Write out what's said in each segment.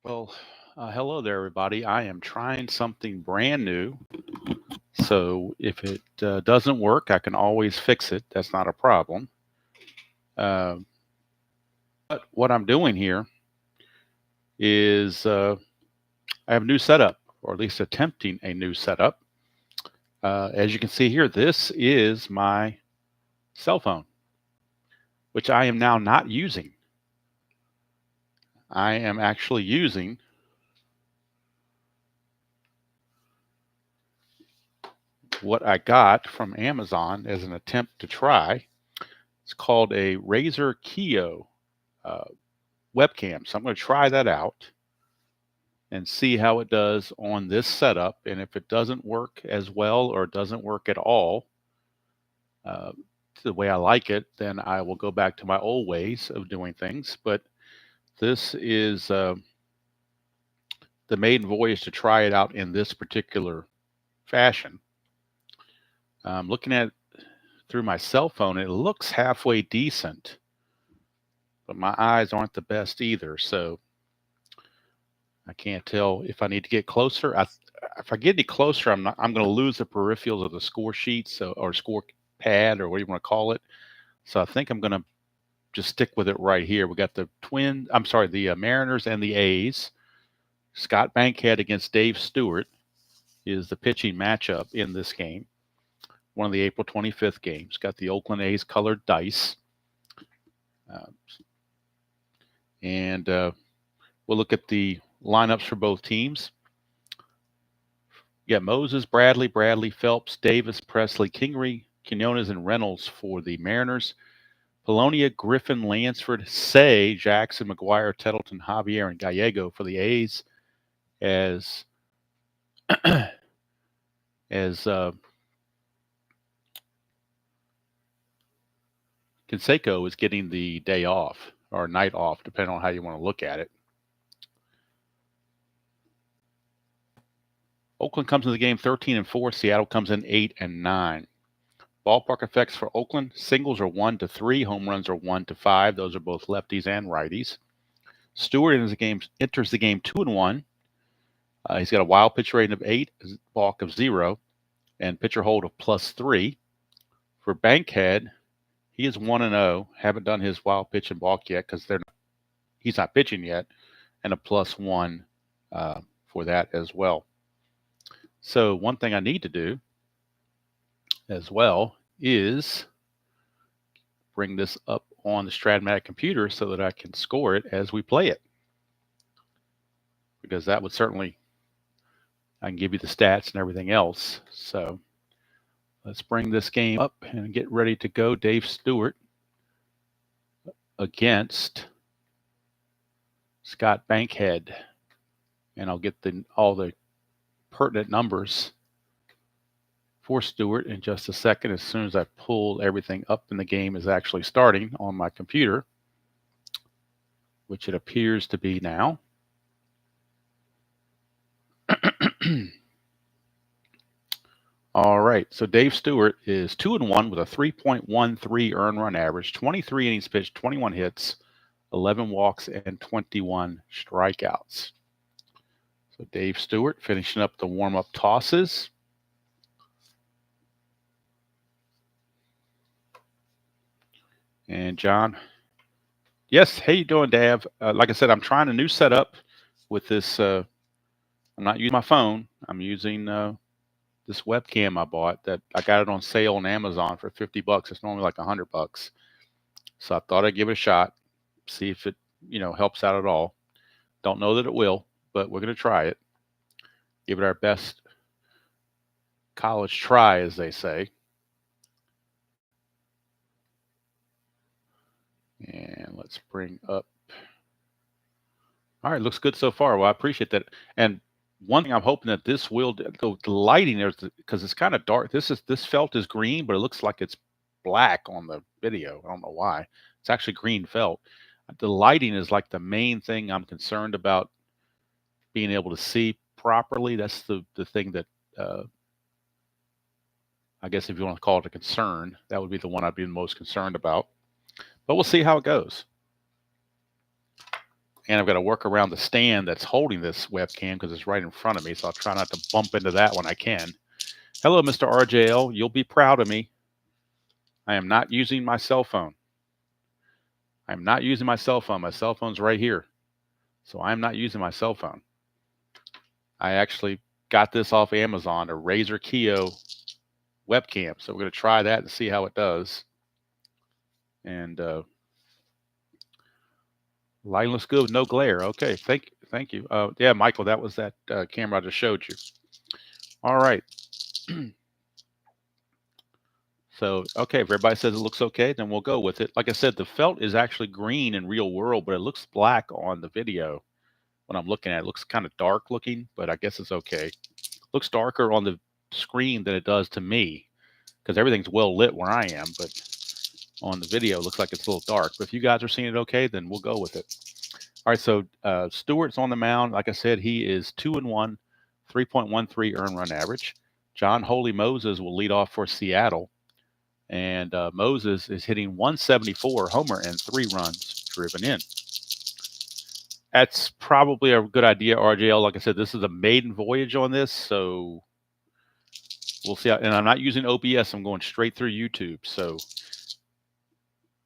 Well, hello there, everybody. I am trying something brand new. So if it doesn't work, I can always fix it. That's not a problem. Uh, but what I'm doing here is I have a new setup, or at least attempting a new setup. As you can see here, this is my cell phone, which I am now not using. I am actually using what I got from Amazon as an attempt to try. It's called a Razer Kio uh, webcam. So I'm going to try that out and see how it does on this setup. And if it doesn't work as well or doesn't work at all uh, the way I like it, then I will go back to my old ways of doing things. But this is the maiden voyage to try it out in this particular fashion. I'm looking at it through my cell phone. It looks halfway decent, but my eyes aren't the best either. So I can't tell if I need to get closer. If I get any closer, I'm going to lose the peripherals of the score sheets or score pad or what you want to call it. So I think I'm going to just stick with it right here. We got the Mariners and the A's. Scott Bankhead against Dave Stewart is the pitching matchup in this game. One of the April 25th games. Got the Oakland A's colored dice. And we'll look at the lineups for both teams. Yeah, Moses, Bradley, Phelps, Davis, Presley, Kingery, Quinones, and Reynolds for the Mariners. Polonia, Griffin, Lansford, Say, Jackson, McGuire, Tettleton, Javier, and Gallego for the A's. As Canseco is getting the day off or night off, depending on how you want to look at it. Oakland comes into the game 13-4. Seattle comes in 8-9. Ballpark effects for Oakland: singles are 1-3, home runs are 1-5. Those are both lefties and righties. Stewart enters the game 2-1. He's got a wild pitch rating of 8, balk of 0, and pitcher hold of +3. For Bankhead, he is 1-0. Haven't done his wild pitch and balk yet because he's not pitching yet, and a +1 for that as well. So one thing I need to do as well is bring this up on the Strat-O-Matic computer so that I can score it as we play it, because that would certainly, I can give you the stats and everything else. So let's bring this game up and get ready to go. Dave Stewart against Scott Bankhead, and I'll get all the pertinent numbers for Stewart in just a second, as soon as I pull everything up and the game is actually starting on my computer, which it appears to be now. All right, so Dave Stewart is 2-1 with a 3.13 earned run average, 23 innings pitched, 21 hits, 11 walks, and 21 strikeouts. So Dave Stewart finishing up the warm-up tosses. And John, yes, how you doing, Dav? Like I said, I'm trying a new setup with this. I'm not using my phone. I'm using this webcam I bought. That I got it on sale on Amazon for $50. It's normally like $100. So I thought I'd give it a shot, see if it helps out at all. Don't know that it will, but we're going to try it. Give it our best college try, as they say. And let's bring up. All right, looks good so far. Well, I appreciate that. And one thing I'm hoping that this will, the lighting there, because it's kind of dark. This felt is green, but it looks like it's black on the video. I don't know why. It's actually green felt. The lighting is like the main thing I'm concerned about being able to see properly. That's the thing that I guess if you want to call it a concern, that would be the one I'd be the most concerned about. But we'll see how it goes. And I've got to work around the stand that's holding this webcam because it's right in front of me. So I'll try not to bump into that when I can. Hello, Mr. RJL. You'll be proud of me. I am not using my cell phone. I'm not using my cell phone. My cell phone's right here. So I'm not using my cell phone. I actually got this off Amazon, a Razer Kiyo webcam. So we're going to try that and see how it does. And line looks good with no glare. Okay, thank you. Yeah, Michael, that was that camera I just showed you. All right. So, okay, if everybody says it looks okay, then we'll go with it. Like I said, the felt is actually green in real world, but it looks black on the video when I'm looking at it. It looks kind of dark looking, but I guess it's okay. It looks darker on the screen than it does to me because everything's well lit where I am, but on the video, it looks like it's a little dark. But if you guys are seeing it okay, then we'll go with it. All right, so Stewart's on the mound. Like I said, he is 2-1, 3.13 earned run average. John Holy Moses will lead off for Seattle. And Moses is hitting 174, homer, and 3 runs driven in. That's probably a good idea, RJL. Like I said, this is a maiden voyage on this, so we'll see. And I'm not using OBS. I'm going straight through YouTube, so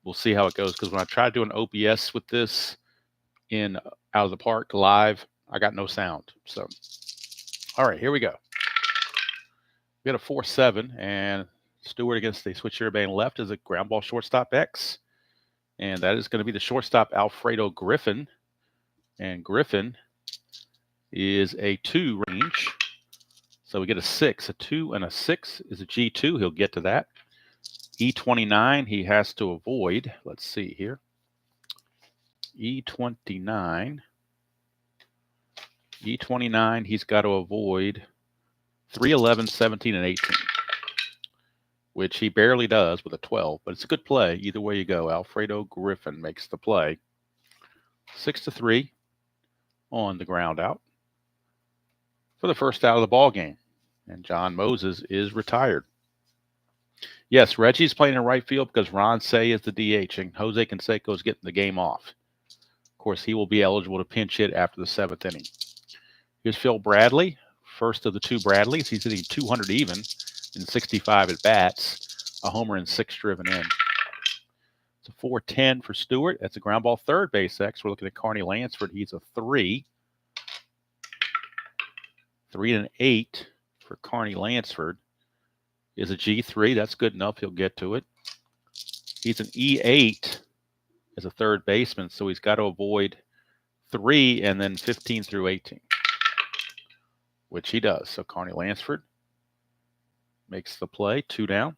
we'll see how it goes. Because when I try to do an OBS with this in Out of the Park live, I got no sound. So, all right, here we go. We got a 4-7, and Stewart against the switch band left is a ground ball shortstop X. And that is going to be the shortstop, Alfredo Griffin. And Griffin is a 2 range. So we get a 6. A 2 and a 6 is a G2. He'll get to that. E29 he has to avoid. Let's see here. E29. E29 he's got to avoid 3, 11, 17, and 18. Which he barely does with a 12, but it's a good play. Either way you go, Alfredo Griffin makes the play. 6-3 on the ground out for the first out of the ball game. And John Moses is retired. Yes, Reggie's playing in right field because Ron Say is the DH and Jose Canseco is getting the game off. Of course, he will be eligible to pinch hit after the 7th inning. Here's Phil Bradley, first of the 2 Bradleys. He's hitting 200 even in 65 at bats, a homer and 6 driven in. It's a 4-10 for Stewart. That's a ground ball third base X. We're looking at Carney Lansford. He's a 3. 3 and 8 for Carney Lansford is a G3. That's good enough. He'll get to it. He's an E8 as a third baseman, so he's got to avoid 3 and then 15 through 18, which he does. So Carney Lansford makes the play, 2 down.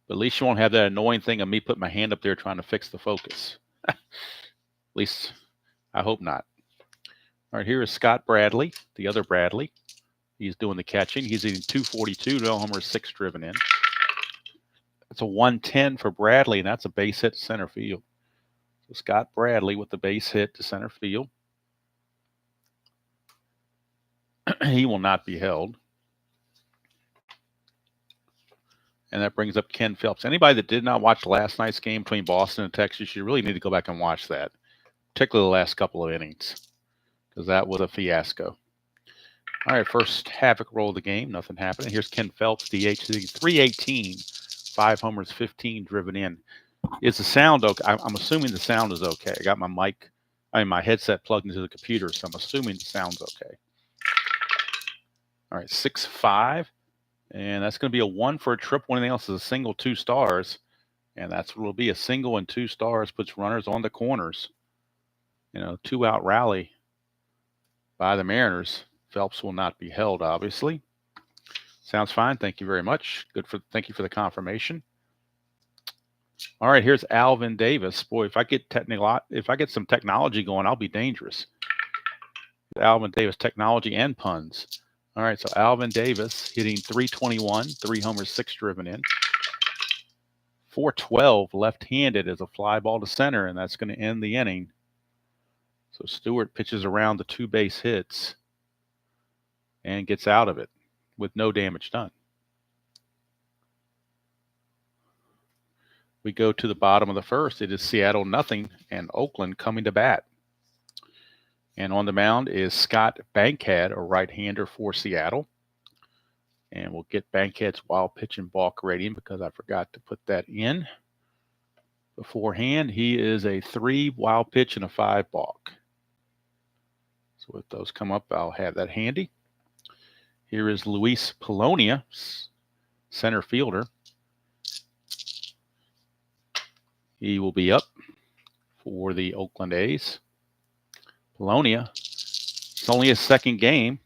But at least you won't have that annoying thing of me putting my hand up there trying to fix the focus. At least I hope not. All right, here is Scott Bradley, the other Bradley. He's doing the catching. He's hitting 242, no homer, 6 driven in. That's a 110 for Bradley, and that's a base hit to center field. So Scott Bradley with the base hit to center field. He will not be held. And that brings up Ken Phelps. Anybody that did not watch last night's game between Boston and Texas, you really need to go back and watch that, particularly the last couple of innings, because that was a fiasco. All right, first havoc roll of the game. Nothing happening. Here's Ken Phelps, DH, 318, 5 homers, 15 driven in. Is the sound okay? I'm assuming the sound is okay. I got my headset plugged into the computer, so I'm assuming the sound's okay. All right, 6-5. And that's going to be a 1 for a triple. Anything else is a single, 2 stars. And that's what will be. A single and 2 stars puts runners on the corners. 2-out rally by the Mariners. Phelps will not be held, obviously. Sounds fine. Thank you very much. Thank you for the confirmation. All right, here's Alvin Davis. Boy, if I get some technology going, I'll be dangerous. Alvin Davis, technology and puns. All right, so Alvin Davis hitting 321, 3 homers, 6 driven in. 412 left-handed as a fly ball to center, and that's going to end the inning. So Stewart pitches around the 2 base hits and gets out of it with no damage done. We go to the bottom of the first. It is Seattle nothing and Oakland coming to bat. And on the mound is Scott Bankhead, a right-hander for Seattle. And we'll get Bankhead's wild pitch and balk rating because I forgot to put that in beforehand. He is a 3 wild pitch and a 5 balk. So if those come up, I'll have that handy. Here is Luis Polonia, center fielder. He will be up for the Oakland A's. Polonia, it's only his second game.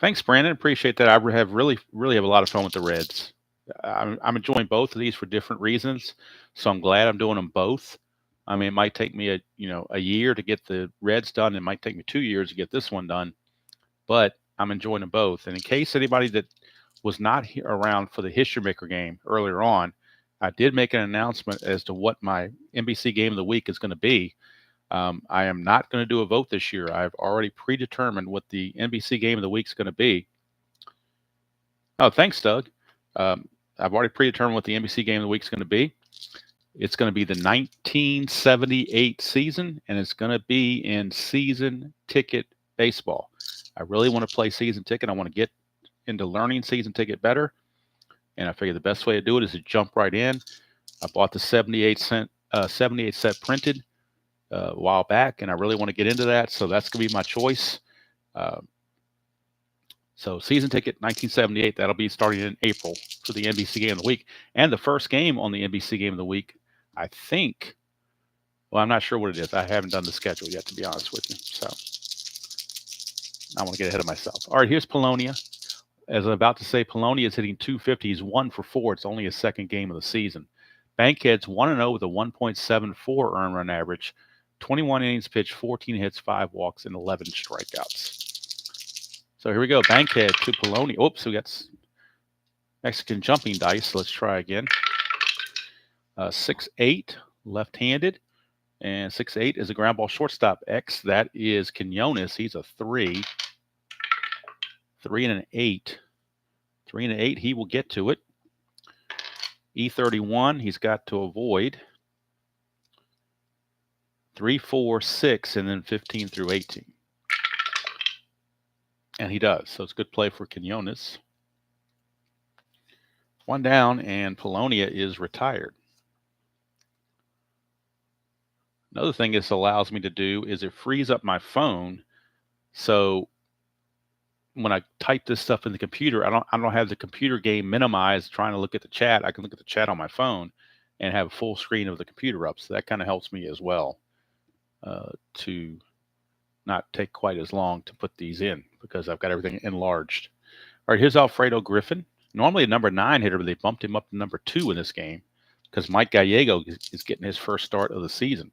Thanks, Brandon. Appreciate that. I have really have a lot of fun with the Reds. I'm enjoying both of these for different reasons, so I'm glad I'm doing them both. I mean, it might take me a year to get the Reds done. It might take me 2 years to get this one done, but I'm enjoying them both. And in case anybody that was not around for the History Maker game earlier on, I did make an announcement as to what my NBC game of the week is going to be. I am not going to do a vote this year. I've already predetermined what the NBC game of the week is going to be. Oh, thanks, Doug. I've already predetermined what the NBC game of the week is going to be. It's going to be the 1978 season, and it's going to be in season ticket baseball. I really want to play season ticket. I want to get into learning season ticket better, and I figured the best way to do it is to jump right in. I bought the 78 set printed a while back, and I really want to get into that, so that's going to be my choice. So season ticket 1978, that'll be starting in April for the NBC game of the week. And the first game on the NBC game of the week, I think, well, I'm not sure what it is. I haven't done the schedule yet, to be honest with you. So I want to get ahead of myself. All right, here's Polonia. As I'm about to say, Polonia is hitting 250. He's 1 for 4. It's only his second game of the season. Bankhead's 1-0 with a 1.74 earned run average, 21 innings pitched, 14 hits, 5 walks, and 11 strikeouts. So here we go. Bankhead to Polonia. Oops, we got Mexican jumping dice. Let's try again. 6'8", left-handed. And 6'8" is a ground ball shortstop. X, that is Quinones. He's a 3. 3 and an 8. 3 and an 8, he will get to it. E31, he's got to avoid. 3, 4, 6, and then 15 through 18. And he does, so it's a good play for Quinones. 1 down, and Polonia is retired. Another thing this allows me to do is it frees up my phone, so when I type this stuff in the computer, I don't have the computer game minimized trying to look at the chat. I can look at the chat on my phone and have a full screen of the computer up, so that kind of helps me as well to not take quite as long to put these in because I've got everything enlarged. All right, here's Alfredo Griffin. Normally a number 9 hitter, but they bumped him up to number 2 in this game because Mike Gallego is getting his first start of the season.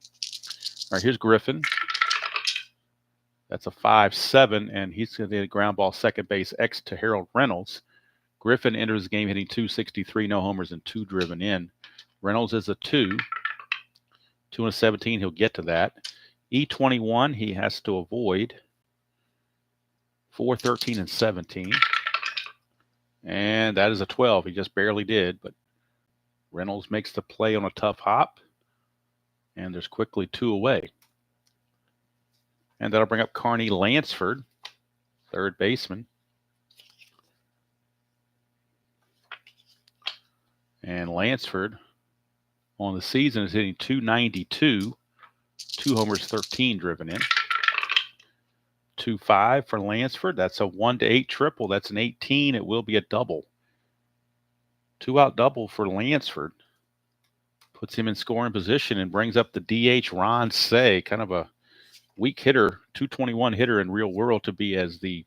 All right, here's Griffin. That's a 5-7, and he's going to hit a ground ball second base X to Harold Reynolds. Griffin enters the game hitting 263, no homers, and 2 driven in. Reynolds is a 2. 2 and a 17, he'll get to that. E21, he has to avoid. 4, 13, and 17. And that is a 12. He just barely did, but Reynolds makes the play on a tough hop. And there's quickly 2 away. And that'll bring up Carney Lansford, third baseman. And Lansford on the season is hitting 292. 2 homers, 13 driven in. 2-5 for Lansford. That's a 1-8 triple. That's an 18. It will be a double. 2-out double for Lansford. Puts him in scoring position and brings up the DH Ron Say, kind of a weak hitter, 221 hitter in real world to be as the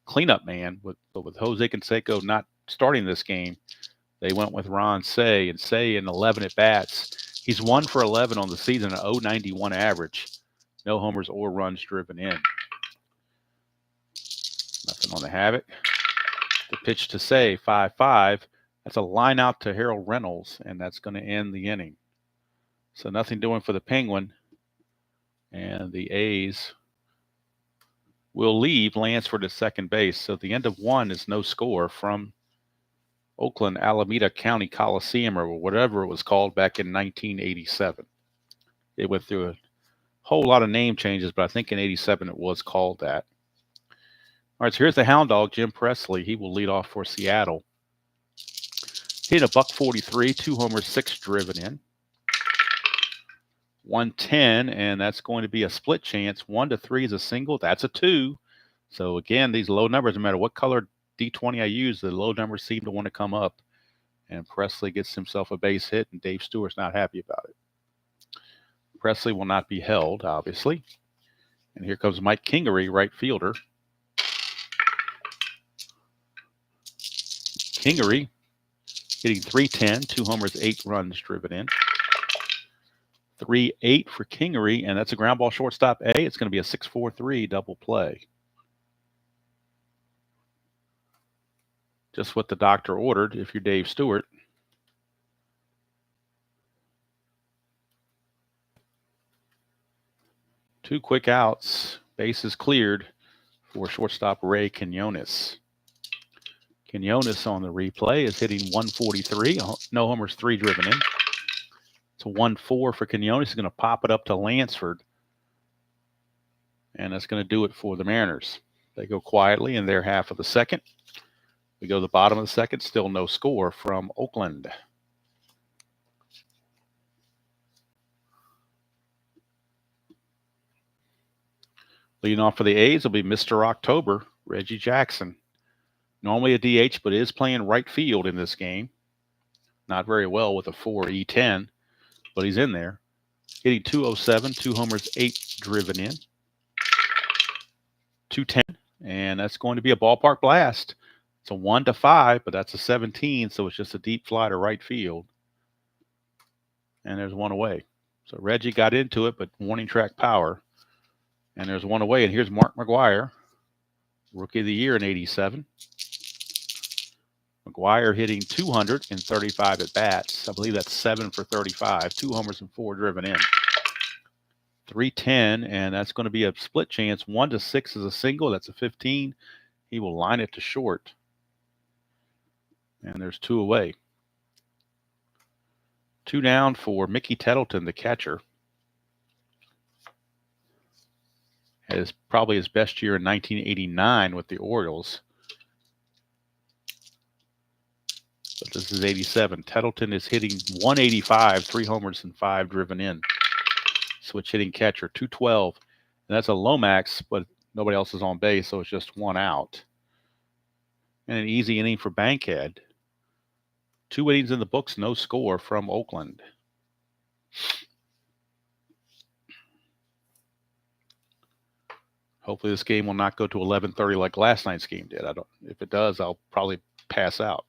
cleanup man. But with Jose Canseco not starting this game, they went with Ron Say, and Say in 11 at-bats. He's 1 for 11 on the season, an 0.91 average. No homers or runs driven in. Nothing on the Havoc. The pitch to Say, 5-5. That's a line out to Harold Reynolds, and that's going to end the inning. So nothing doing for the Penguin. And the A's will leave Lansford at second base. So the end of one is no score from Oakland Alameda County Coliseum, or whatever it was called back in 1987. It went through a whole lot of name changes, but I think in 87 it was called that. All right, so here's the hound dog, Jim Presley. He will lead off for Seattle. Hit a .143, 2 homers, 6 driven in. 110, and that's going to be a split chance. 1 to 3 is a single. That's a 2. So again, these low numbers, no matter what color D20 I use, the low numbers seem to want to come up. And Presley gets himself a base hit, and Dave Stewart's not happy about it. Presley will not be held, obviously. And here comes Mike Kingery, right fielder. Kingery hitting .310, 2 homers, 8 runs driven in. 3-8 for Kingery, and that's a ground ball shortstop A. It's going to be a 6-4-3 double play. Just what the doctor ordered if you're Dave Stewart. Two quick outs. Bases cleared for shortstop Ray Quinones. Quinones on the replay is hitting .143. No homers, 3 driven in. It's a 1-4 for Quinones. He's going to pop it up to Lansford. And that's going to do it for the Mariners. They go quietly in their half of the second. We go to the bottom of the second. Still no score from Oakland. Leading off for the A's will be Mr. October, Reggie Jackson. Normally a DH, but is playing right field in this game. Not very well with a 4.10, but he's in there. Hitting .207, 2 homers, 8 driven in. 210, and that's going to be a ballpark blast. It's a 1-5, but that's a 17, so it's just a deep fly to right field. And there's one away. So Reggie got into it, but warning track power. And there's one away, and here's Mark McGwire, Rookie of the Year in 87. McGwire hitting 235 at bats. I believe that's 7 for 35, 2 homers and 4 driven in. 310, and that's going to be a split chance. 1 to 6 is a single. That's a 15. He will line it to short. And there's 2 away. 2 down for Mickey Tettleton, the catcher. Has probably his best year in 1989 with the Orioles. But this is 87. Tettleton is hitting .185, 3 homers and 5 driven in. Switch hitting catcher, 212. And that's a Lomax, but nobody else is on base, so it's just 1 out. And an easy inning for Bankhead. 2 innings in the books, no score from Oakland. Hopefully this game will not go to 11:30 like last night's game did. If it does, I'll probably pass out.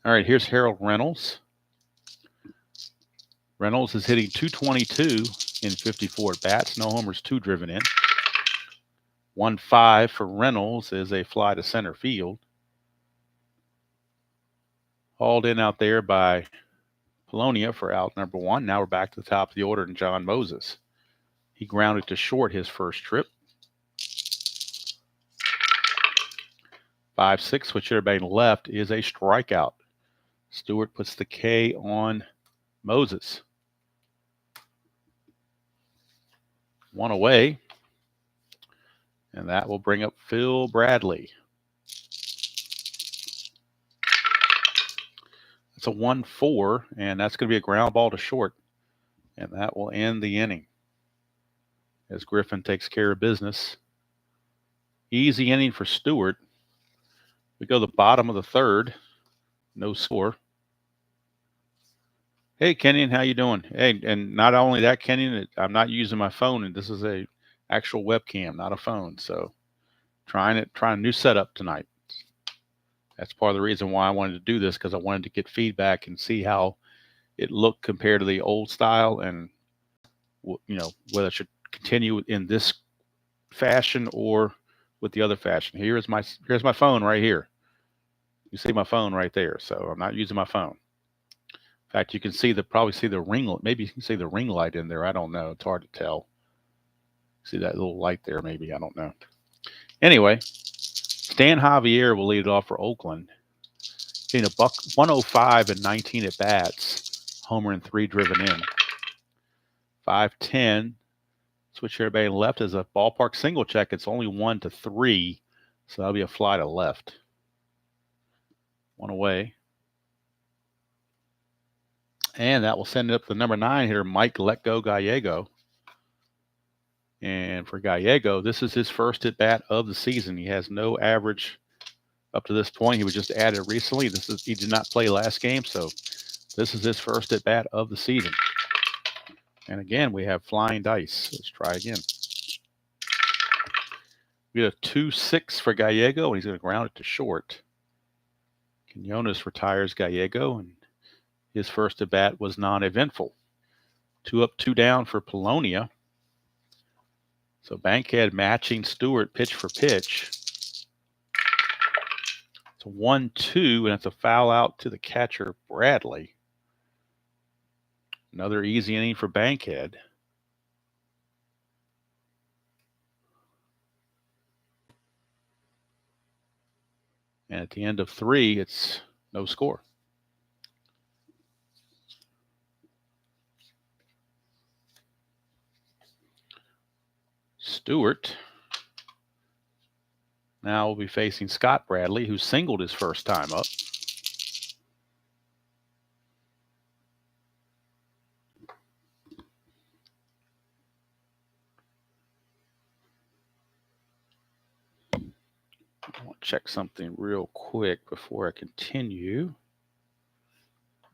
All right, here's Harold Reynolds. Reynolds is hitting .222 in 54 at bats. No homers, 2 driven in. 1-5 for Reynolds is a fly to center field. Hauled in out there by Polonia for out number 1. Now we're back to the top of the order and John Moses. He grounded to short his first trip. 5-6, which everybody left, is a strikeout. Stewart puts the K on Moses. 1 away. And that will bring up Phil Bradley. It's a 1-4, and that's going to be a ground ball to short. And that will end the inning as Griffin takes care of business. Easy inning for Stewart. We go to the bottom of the third. No score. Hey, Kenyon, how you doing? Hey, and not only that, Kenyon, I'm not using my phone, and this is a actual webcam, not a phone. So trying a new setup tonight. That's part of the reason why I wanted to do this, because I wanted to get feedback and see how it looked compared to the old style, and whether I should continue in this fashion or with the other fashion. Here's my phone right here. You see my phone right there, so I'm not using my phone. In fact, you can probably see the ring. Maybe you can see the ring light in there. I don't know. It's hard to tell. See that little light there? Maybe, I don't know. Anyway, Stan Javier will lead it off for Oakland. Hitting a buck 105 and 19 at bats. Homer and 3 driven in. 5-10. Switch here batting left as a ballpark single check. It's only 1-3. So that'll be a fly to left. 1 away. And that will send it up to the number 9 hitter, Mike Let Go Gallego. And for Gallego, this is his first at bat of the season. He has no average up to this point. He was just added recently. He did not play last game, so this is his first at bat of the season. And again, we have flying dice. Let's try again. We get a 2-6 for Gallego, and he's going to ground it to short. Quinones retires Gallego, and his first at bat was non-eventful. 2 up, 2 down for Polonia. So Bankhead matching Stewart pitch for pitch. It's a 1-2, and it's a foul out to the catcher, Bradley. Another easy inning for Bankhead. And at the end of 3, it's no score. Stewart now will be facing Scott Bradley, who singled his first time up. I want to check something real quick before I continue.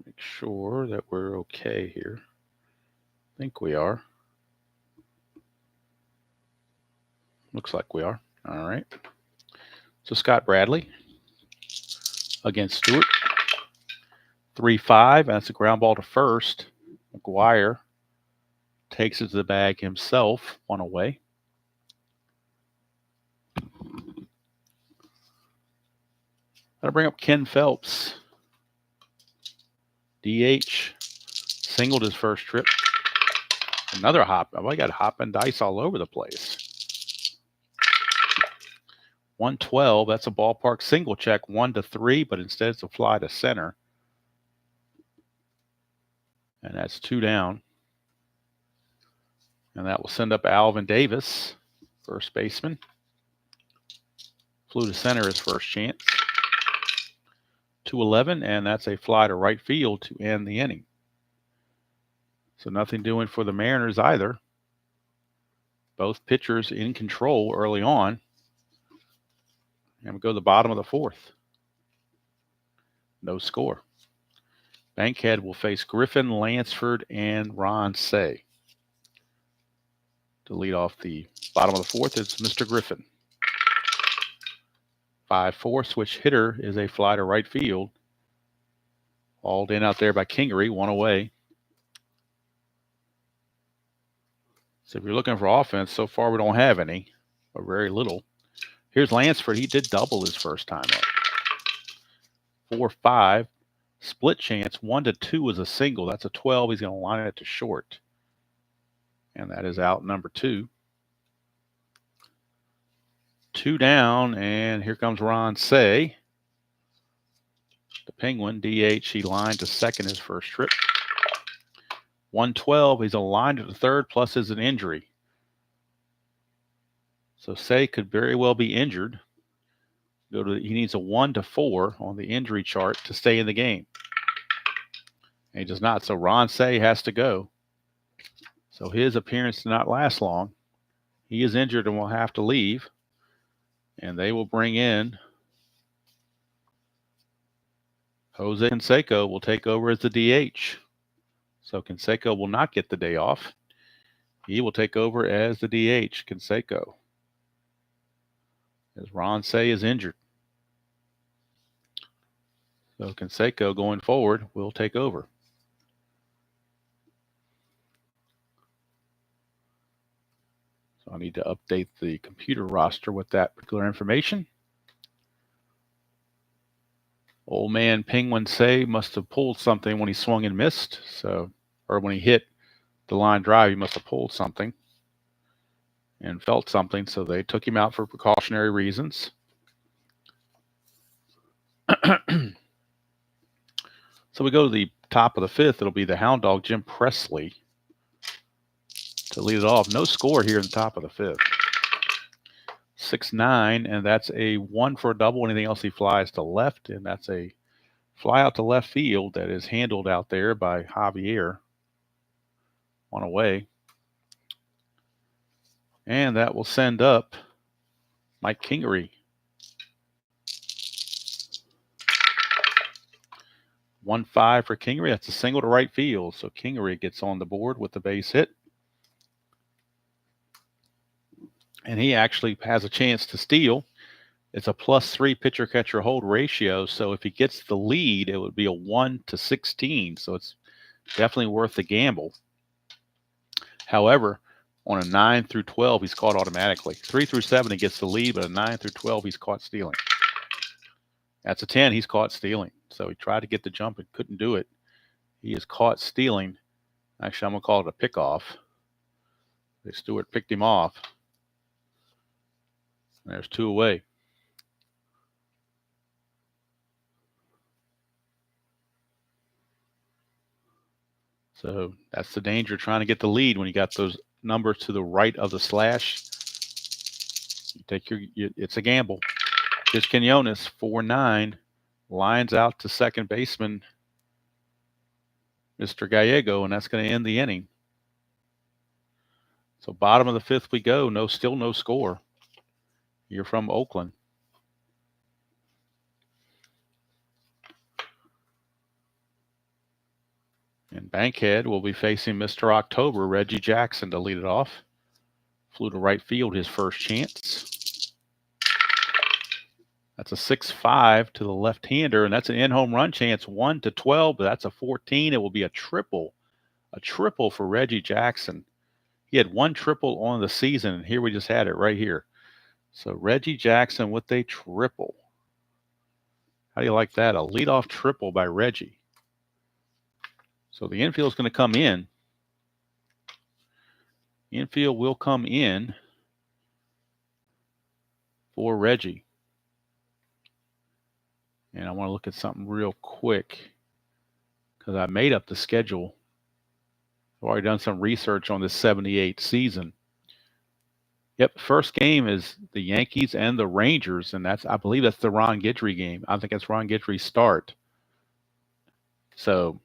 Make sure that we're okay here. I think we are. Looks like we are. All right. So Scott Bradley against Stewart. 3-5. That's a ground ball to first. McGuire takes it to the bag himself. 1 away. That'll bring up Ken Phelps. DH. Singled his first trip. Another hop. Oh, I got hopping dice all over the place. 112. That's a ballpark single check. 1-3, but instead it's a fly to center. And that's 2 down. And that will send up Alvin Davis, first baseman. Flew to center his first chance. 2-11, and that's a fly to right field to end the inning. So nothing doing for the Mariners either. Both pitchers in control early on. And we go to the bottom of the 4th. No score. Bankhead will face Griffin, Lansford, and Ron Say. To lead off the bottom of the 4th is Mr. Griffin. 5-4 switch hitter is a fly to right field. Hauled in out there by Kingery, 1 away. So if you're looking for offense, so far we don't have any, or very little. Here's Lansford. He did double his first time up. 4-5. Split chance. 1-2 is a single. That's a 12. He's going to line it to short. And that is out number 2. 2 down, and here comes Ron Say. The Penguin, DH, he lined to second his first trip. 112, he's aligned to the third, plus is an injury. So Say could very well be injured. He needs a 1-4 on the injury chart to stay in the game. And he does not, so Ron Say has to go. So his appearance did not last long. He is injured and will have to leave. And they will bring in Jose Canseco will take over as the DH. So Canseco will not get the day off. He will take over as the DH, Canseco. As Ron Say is injured. So Canseco going forward will take over. So I need to update the computer roster with that particular information. Old man Penguin Say must have pulled something when he swung and missed. So, or when he hit the line drive, he must have pulled something. and felt something, so they took him out for precautionary reasons. So we go to the top of the fifth. It'll be the Hound Dog, Jim Presley, to lead it off. No score here in the top of the fifth. 6-9, and that's a 1 for a double. Anything else, he flies to left, and that's a fly out to left field that is handled out there by Javier. 1 away. And that will send up Mike Kingery. 1-5 for Kingery. That's a single to right field. So Kingery gets on the board with the base hit. And he actually has a chance to steal. It's a +3 pitcher catcher hold ratio. So if he gets the lead, it would be a 1-16. So it's definitely worth the gamble. However, on a 9 through 12, he's caught automatically. 3 through 7, he gets the lead, but a 9 through 12, he's caught stealing. That's a 10, he's caught stealing. So he tried to get the jump and couldn't do it. He is caught stealing. Actually, I'm going to call it a pickoff. Stewart picked him off. There's 2 away. So that's the danger, trying to get the lead when you got those numbers to the right of the slash. You take it's a gamble. Here's Quinones, 4-9, lines out to second baseman, Mr. Gallego, and that's going to end the inning. So bottom of the fifth we go. Still no score. You're from Oakland. And Bankhead will be facing Mr. October, Reggie Jackson, to lead it off. Flew to right field, his first chance. That's a 6-5 to the left-hander, and that's an in-home run chance, 1-12, but that's a 14. It will be a triple for Reggie Jackson. He had 1 triple on the season, and here we just had it right here. So Reggie Jackson with a triple. How do you like that? A leadoff triple by Reggie. So the infield is going to come in. Infield will come in for Reggie. And I want to look at something real quick because I made up the schedule. I've already done some research on this 78 season. Yep, first game is the Yankees and the Rangers, and I believe that's the Ron Guidry game. I think that's Ron Guidry's start. So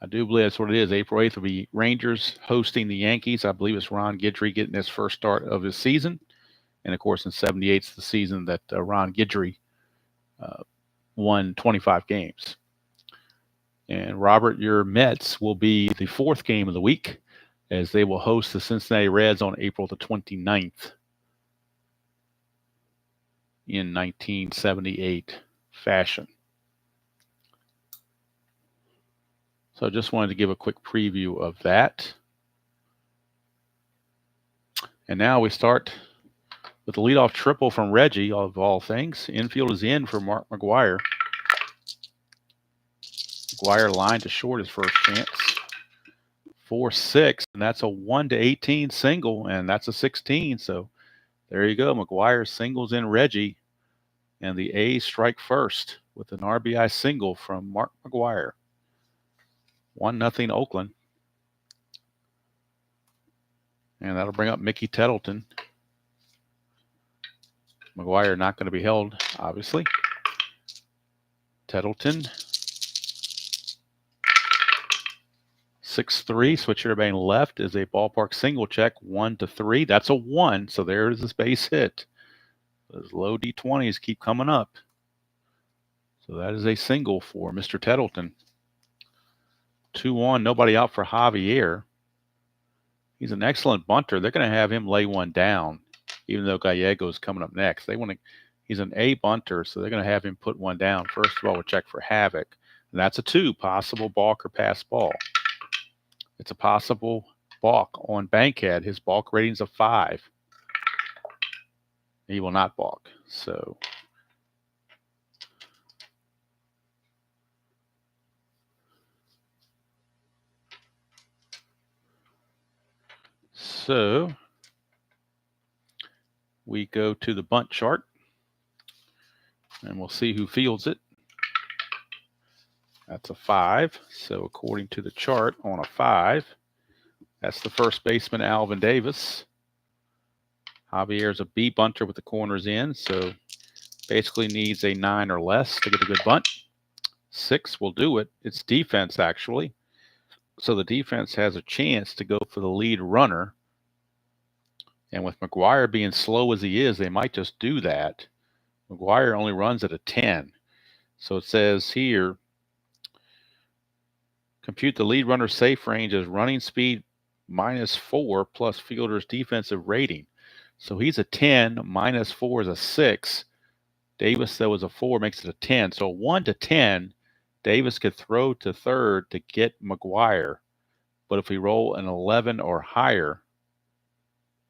I do believe that's what it is. April 8th will be Rangers hosting the Yankees. I believe it's Ron Guidry getting his first start of his season. And, of course, in 78, it's the season that Ron Guidry won 25 games. And, Robert, your Mets will be the 4th game of the week as they will host the Cincinnati Reds on April the 29th in 1978 fashion. So I just wanted to give a quick preview of that. And now we start with the leadoff triple from Reggie, of all things. Infield is in for Mark McGwire. McGwire lined to short his first chance. 4-6, and that's a 1-18 single, and that's a 16. So there you go. McGwire singles in Reggie, and the A's strike first with an RBI single from Mark McGwire. 1-0 Oakland. And that'll bring up Mickey Tettleton. McGwire not going to be held, obviously. Tettleton. 6-3, switch hitter batting left is a ballpark single check, 1-3. That's a 1, so there's his base hit. Those low D20s keep coming up. So that is a single for Mr. Tettleton. 2-1, nobody out for Javier. He's an excellent bunter. They're going to have him lay one down, even though Gallego is coming up next. He's an A bunter, so they're going to have him put one down. First of all, we'll check for havoc. And that's a 2, possible balk or pass ball. It's a possible balk on Bankhead. His balk rating's a 5. He will not balk. So we go to the bunt chart, and we'll see who fields it. That's a 5. So according to the chart, on a 5, that's the first baseman, Alvin Davis. Javier's a B bunter with the corners in, so basically needs a 9 or less to get a good bunt. 6 will do it. It's defense, actually. So the defense has a chance to go for the lead runner. And with McGuire being slow as he is, they might just do that. McGuire only runs at a 10. So it says here, compute the lead runner safe range as running speed -4 plus fielder's defensive rating. So he's a 10, -4 is a 6. Davis, though, is a 4, makes it a 10. So 1 to 10, Davis could throw to third to get McGuire. But if we roll an 11 or higher,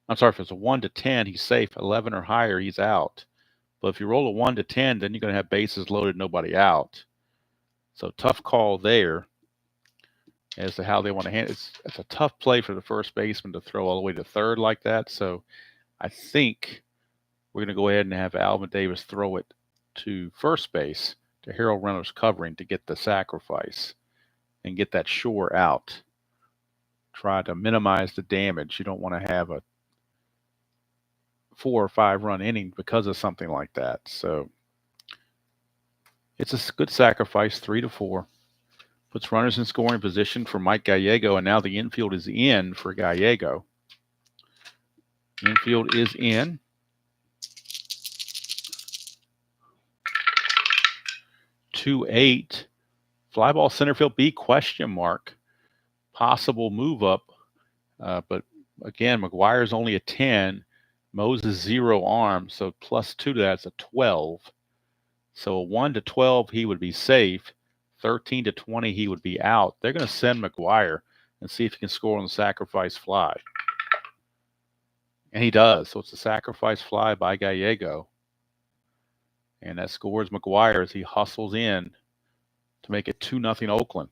I'm sorry, if it's a 1 to 10, he's safe. 11 or higher, he's out. But if you roll a 1 to 10, then you're going to have bases loaded, nobody out. So tough call there as to how they want to handle it. It's a tough play for the first baseman to throw all the way to third like that. So I think we're going to go ahead and have Alvin Davis throw it to first base to Harold Reynolds covering to get the sacrifice and get that shore out. Try to minimize the damage. You don't want to have a 4 or 5 run inning because of something like that. So it's a good sacrifice, 3 to 4. Puts runners in scoring position for Mike Gallego, and now the infield is in for Gallego. Infield is in. 2-8. Fly ball center field B, question mark. Possible move up. But again, McGuire's only a 10. Moses 0 arm, so +2 to that's a 12. So a 1 to 12, he would be safe. 13 to 20, he would be out. They're going to send McGuire and see if he can score on the sacrifice fly. And he does. So it's a sacrifice fly by Gallego. And that scores McGuire as he hustles in to make it 2-0 Oakland.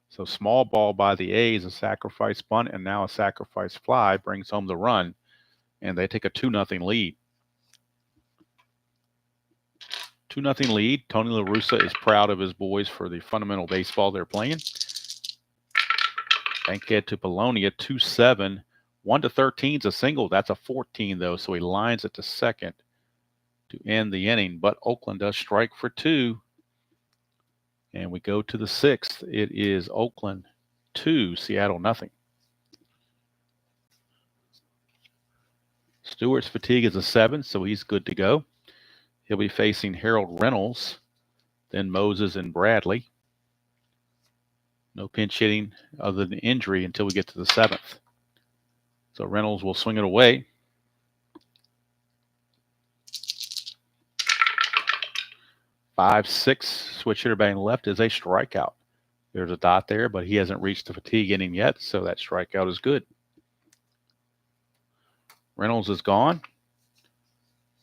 So small ball by the A's, a sacrifice bunt, and now a sacrifice fly brings home the run. And they take a 2-0 lead. 2-0 lead. Tony La Russa is proud of his boys for the fundamental baseball they're playing. Bankhead to Polonia, 2-7. 1 to 13 is a single. That's a 14, though, so he lines it to second to end the inning. But Oakland does strike for 2. And we go to the 6th. It is Oakland 2, Seattle 0. Stewart's fatigue is a 7, so he's good to go. He'll be facing Harold Reynolds, then Moses and Bradley. No pinch hitting other than injury until we get to the 7th. So Reynolds will swing it away. Five-6, switch hitter batting left is a strikeout. There's a dot there, but he hasn't reached the fatigue inning yet, so that strikeout is good. Reynolds is gone.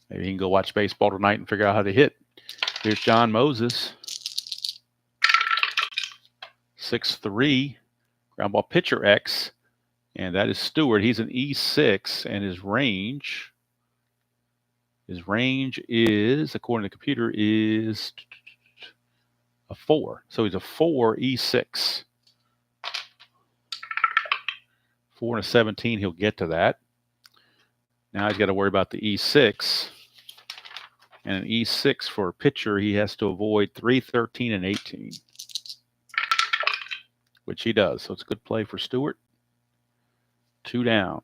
Maybe he can go watch baseball tonight and figure out how to hit. Here's John Moses. 6'3", ground ball pitcher X, and that is Stewart. He's an E6, and his range is, according to the computer, is a 4. So he's a 4 E6. 4 and a 17, he'll get to that. Now he's got to worry about the E6. And an E6 for a pitcher, he has to avoid 3, 13, and 18. Which he does. So it's a good play for Stewart. 2 down.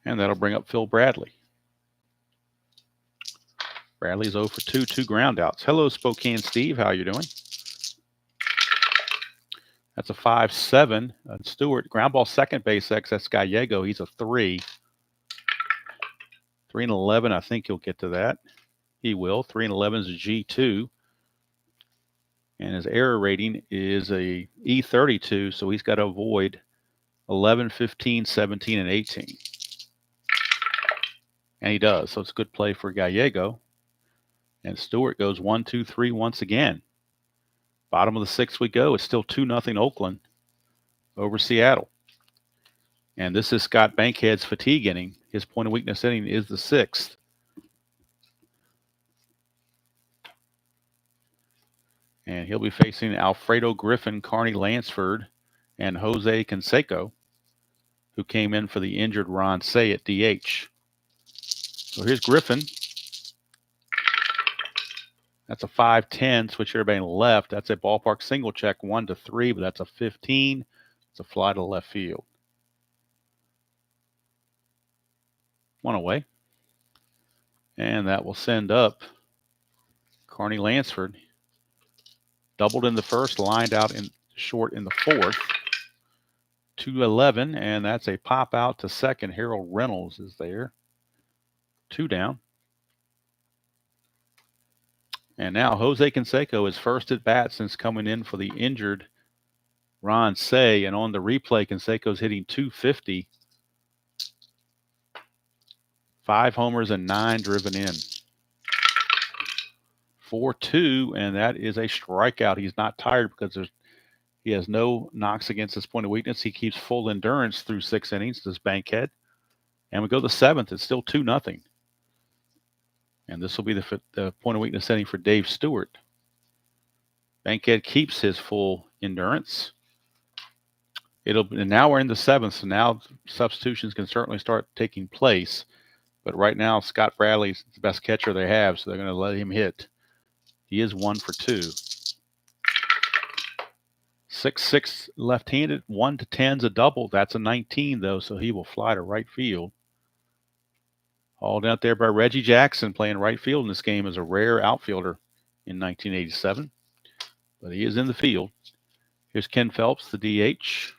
And that'll bring up Phil Bradley. Bradley's 0 for 2, 2 ground outs. Hello, Spokane Steve. How you doing? That's a 5-7. Stewart, ground ball second base X. That's Gallego. He's a 3. 3 and 11. I think he'll get to that. He will. 3 and 11 is a G2. And his error rating is a E32. So he's got to avoid 11, 15, 17, and 18. And he does. So it's a good play for Gallego. And Stewart goes 1, 2, 3 once again. Bottom of the 6th we go. It's still 2-0 Oakland. over Seattle. And this is Scott Bankhead's fatigue inning. His point of weakness inning is the 6th. And he'll be facing Alfredo Griffin, Carney Lansford, and Jose Canseco, who came in for the injured Ron Say at DH. So here's Griffin. That's a 5-10, switch everybody left. That's a ballpark single check, 1-3, but that's a 15. It's a fly to left field. One away. And that will send up Carney Lansford. Doubled in the first, lined out in short in the 4th. 2-11, and that's a pop out to second. Harold Reynolds is there. 2 down. And now Jose Canseco is first at bat since coming in for the injured Ron Say. And on the replay, Canseco's hitting .250. 5 homers and 9 driven in. 4-2, and that is a strikeout. He's not tired because he has no knocks against his point of weakness. He keeps full endurance through 6 innings, this Bankhead. And we go to the 7th. It's still 2-0. And this will be the point of weakness inning for Dave Stewart. Bankhead keeps his full endurance. And now we're in the 7th, so now substitutions can certainly start taking place. But right now, Scott Bradley's the best catcher they have, so they're going to let him hit. He is 1 for 2. 6-6 left-handed, 1-10's a double. That's a 19, though, so he will fly to right field. Hauled out there by Reggie Jackson, playing right field in this game as a rare outfielder in 1987. But he is in the field. Here's Ken Phelps, the DH.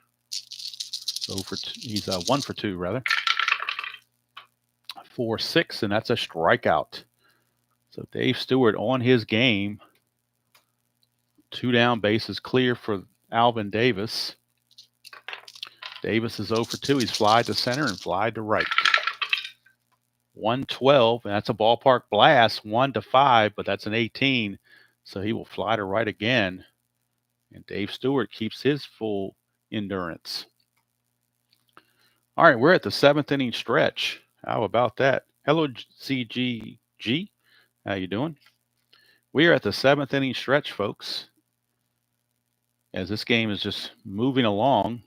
He's 1 for 2, rather. 4-6, and that's a strikeout. So Dave Stewart on his game. 2 down, bases clear for Alvin Davis. Davis is 0 for 2. He's flied to center and flied to right. 1-12, and that's a ballpark blast, 1-5, but that's an 18, so he will fly to right again. And Dave Stewart keeps his full endurance. All right, we're at the 7th inning stretch. How about that? Hello, CGG. How you doing? We are at the 7th inning stretch, folks. As this game is just moving along.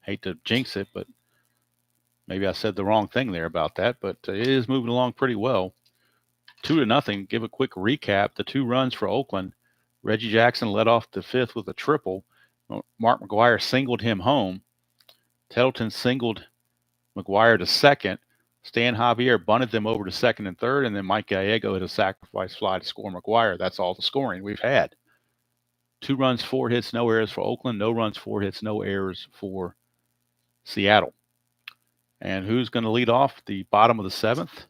Hate to jinx it, but maybe I said the wrong thing there about that, but it is moving along pretty well. 2-0. Give a quick recap. The 2 runs for Oakland. Reggie Jackson led off the 5th with a triple. Mark McGwire singled him home. Tettleton singled McGwire to second. Stan Javier bunted them over to second and third, and then Mike Gallego hit a sacrifice fly to score McGwire. That's all the scoring we've had. 2 runs, 4 hits, no errors for Oakland. No runs, 4 hits, no errors for Seattle. And who's going to lead off the bottom of the 7th?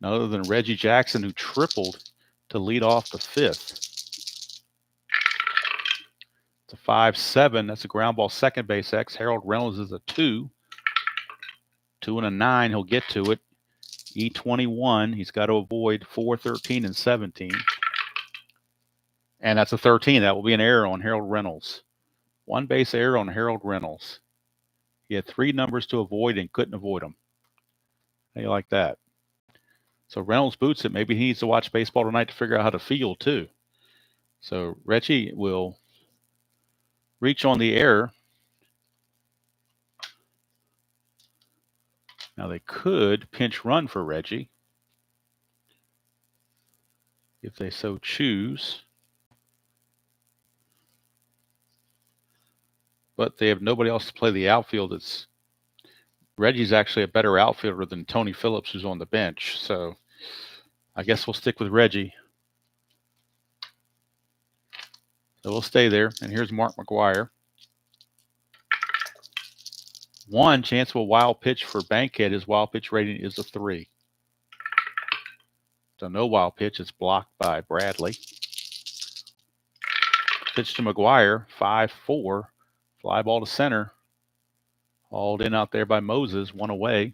None other than Reggie Jackson, who tripled to lead off the 5th. It's a 5-7. That's a ground ball, second base X. Harold Reynolds is a 2. 2 and a 9. He'll get to it. E21. He's got to avoid 4, 13, and 17. And that's a 13. That will be an error on Harold Reynolds. 1 base error on Harold Reynolds. He had 3 numbers to avoid and couldn't avoid them. How do you like that? So Reynolds boots it. Maybe he needs to watch baseball tonight to figure out how to field too. So Reggie will reach on the error. Now they could pinch run for Reggie if they so choose. But they have nobody else to play the outfield. Reggie's actually a better outfielder than Tony Phillips, who's on the bench. So I guess we'll stick with Reggie. So we'll stay there. And here's Mark McGwire. 1 chance of a wild pitch for Bankhead. His wild pitch rating is a 3. So no wild pitch. It's blocked by Bradley. Pitch to McGwire. 5-4. Fly ball to center. Hauled in out there by Moses. 1 away.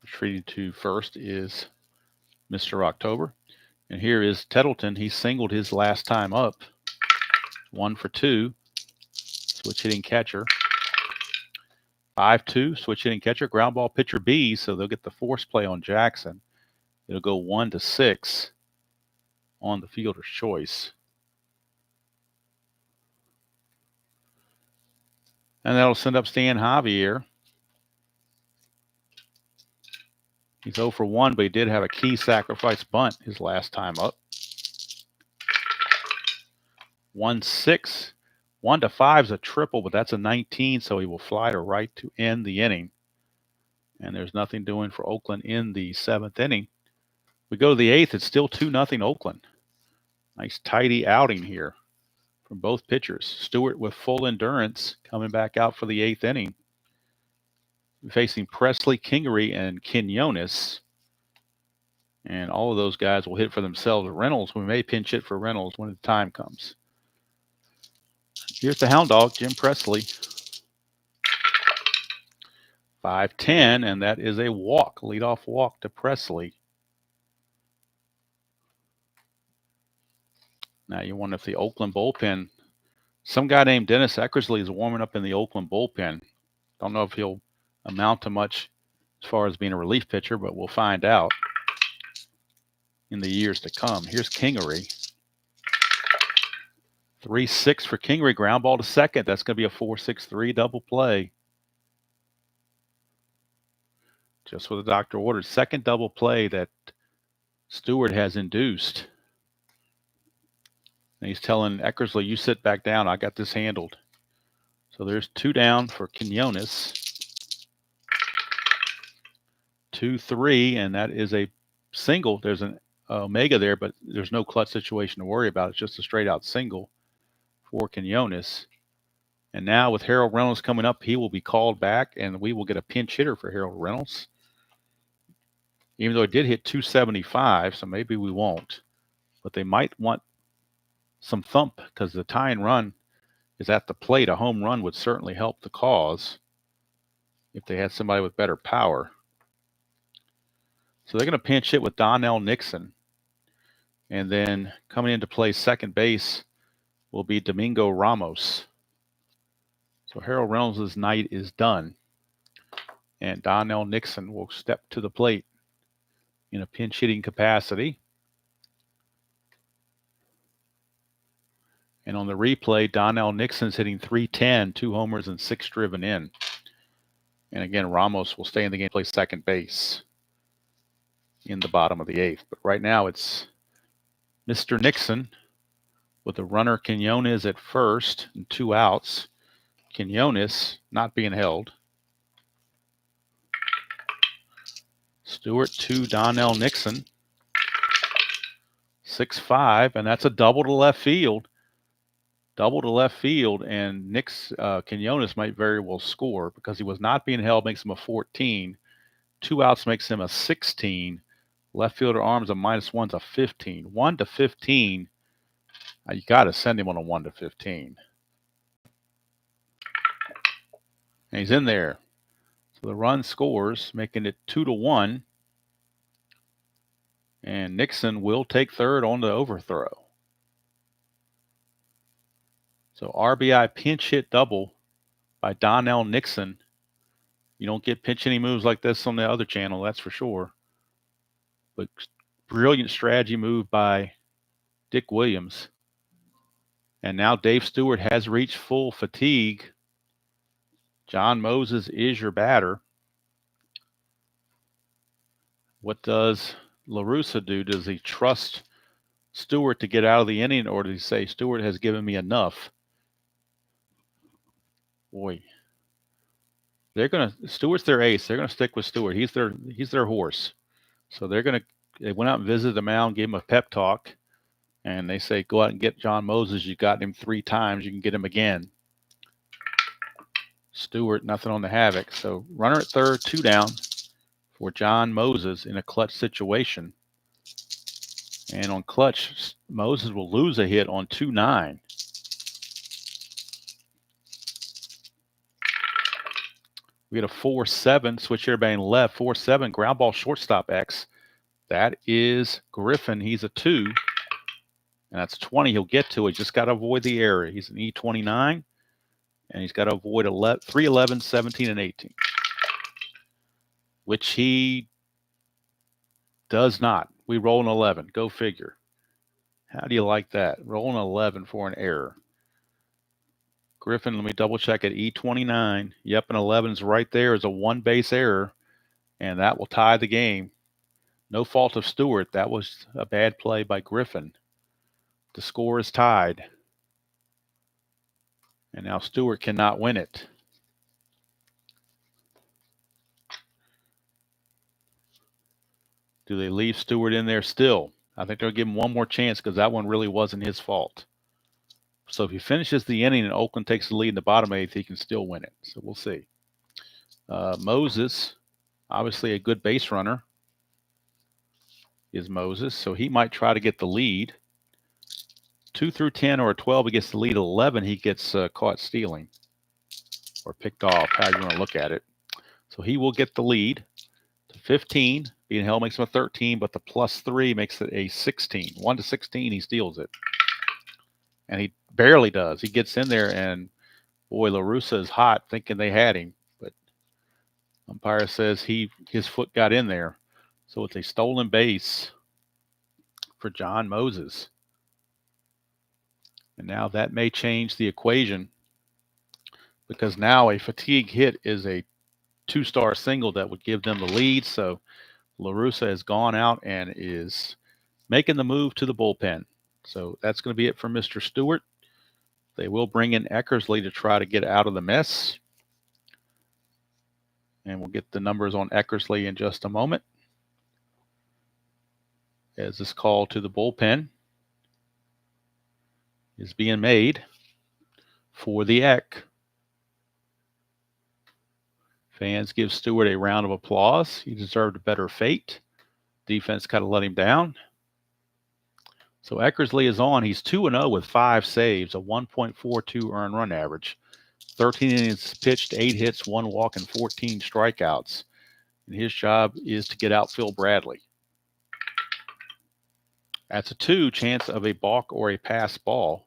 Retreating to first is Mr. October. And here is Tettleton. He singled his last time up. 1 for 2. switch hitting catcher. 5-2, switch hitting catcher, ground ball pitcher B, so they'll get the force play on Jackson. It'll go 1-6 on the fielder's choice. And that'll send up Stan Javier. He's 0 for 1, but he did have a key sacrifice bunt his last time up. 1-6. 1-5 is a triple, but that's a 19, so he will fly to right to end the inning. And there's nothing doing for Oakland in the 7th inning. We go to the 8th. It's still 2-0 Oakland. Nice tidy outing here from both pitchers. Stewart with full endurance coming back out for the 8th inning. Facing Presley, Kingery, and Quinones. And all of those guys will hit for themselves. Reynolds, we may pinch hit for Reynolds when the time comes. Here's the Hound Dog, Jim Presley. 5-10, and that is a walk, leadoff walk to Presley. Now you wonder if the Oakland bullpen, some guy named Dennis Eckersley is warming up in the Oakland bullpen. Don't know if he'll amount to much as far as being a relief pitcher, but we'll find out in the years to come. Here's Kingery. 3-6 for Kingery, ground ball to second. That's going to be a 4-6-3 double play. Just what the doctor ordered. Second double play that Stewart has induced. And he's telling Eckersley, you sit back down. I got this handled. So there's 2 down for Quinones. 2-3, and that is a single. There's an Omega there, but there's no clutch situation to worry about. It's just a straight out single for Quinones. And now with Harold Reynolds coming up, he will be called back, and we will get a pinch hitter for Harold Reynolds. Even though it did hit 275, so maybe we won't. But they might want some thump because the tying run is at the plate. A home run would certainly help the cause if they had somebody with better power. So they're going to pinch hit with Donnell Nixon. And then coming into play second base will be Domingo Ramos. So Harold Reynolds' night is done. And Donnell Nixon will step to the plate in a pinch hitting capacity. And on the replay, Donnell Nixon's hitting .310, 2 homers and 6 driven in. And again, Ramos will stay in the game, play second base in the bottom of the 8th. But right now it's Mr. Nixon with the runner Quinones at first and 2 outs. Quinones not being held. Stewart to Donnell Nixon. 6-5, and that's a double to left field. Double to left field, and Quinones might very well score because he was not being held, makes him a 14. 2 outs makes him a 16. Left fielder arms a -1's a 15. 1-15. You got to send him on a 1-15. And he's in there. So the run scores, making it 2-1. And Nixon will take third on the overthrow. So RBI pinch hit double by Donnell Nixon. You don't get pinch hitting moves like this on the other channel, that's for sure. But brilliant strategy move by Dick Williams. And now Dave Stewart has reached full fatigue. John Moses is your batter. What does La Russa do? Does he trust Stewart to get out of the inning, or does he say, Stewart has given me enough? Boy. Stewart's their ace. They're gonna stick with Stewart. He's their horse. So they went out and visited the mound, gave him a pep talk, and they say, go out and get John Moses. You got him 3 times, you can get him again. Stewart, nothing on the havoc. So runner at third, 2 down for John Moses in a clutch situation. And on clutch, Moses will lose a hit on 2-9. We get a 4-7, switch here bang left, 4-7, ground ball shortstop X. That is Griffin. He's a 2. And that's 20. He'll get to it. Just got to avoid the error. He's an E29. And he's got to avoid 3, 11, 17, and 18, which he does not. We roll an 11. Go figure. How do you like that? Roll an 11 for an error. Griffin, let me double check it. E29. Yep, an 11's right there is a one base error, and that will tie the game. No fault of Stewart. That was a bad play by Griffin. The score is tied. And now Stewart cannot win it. Do they leave Stewart in there still? I think they'll give him one more chance because that one really wasn't his fault. So if he finishes the inning and Oakland takes the lead in the bottom eighth, he can still win it. So we'll see. Moses, obviously a good base runner, is Moses. So he might try to get the lead. 2 through 10 or a 12, he gets the lead. 11, he gets caught stealing or picked off, however you want to look at it. So he will get the lead to 15. Being held makes him a 13, but the +3 makes it a 16. 1 to 16, he steals it. And he barely does. He gets in there, and boy, La Russa is hot, thinking they had him. But umpire says his foot got in there. So it's a stolen base for John Moses. And now that may change the equation, because now a fatigue hit is a 2-star single that would give them the lead. So La Russa has gone out and is making the move to the bullpen. So that's going to be it for Mr. Stewart. They will bring in Eckersley to try to get out of the mess. And we'll get the numbers on Eckersley in just a moment, as this call to the bullpen is being made for the Eck. Fans give Stewart a round of applause. He deserved a better fate. Defense kind of let him down. So Eckersley is on. He's 2-0 with 5 saves, a 1.42 earned run average, 13 innings pitched, 8 hits, 1 walk, and 14 strikeouts. And his job is to get out Phil Bradley. That's a 2, chance of a balk or a pass ball.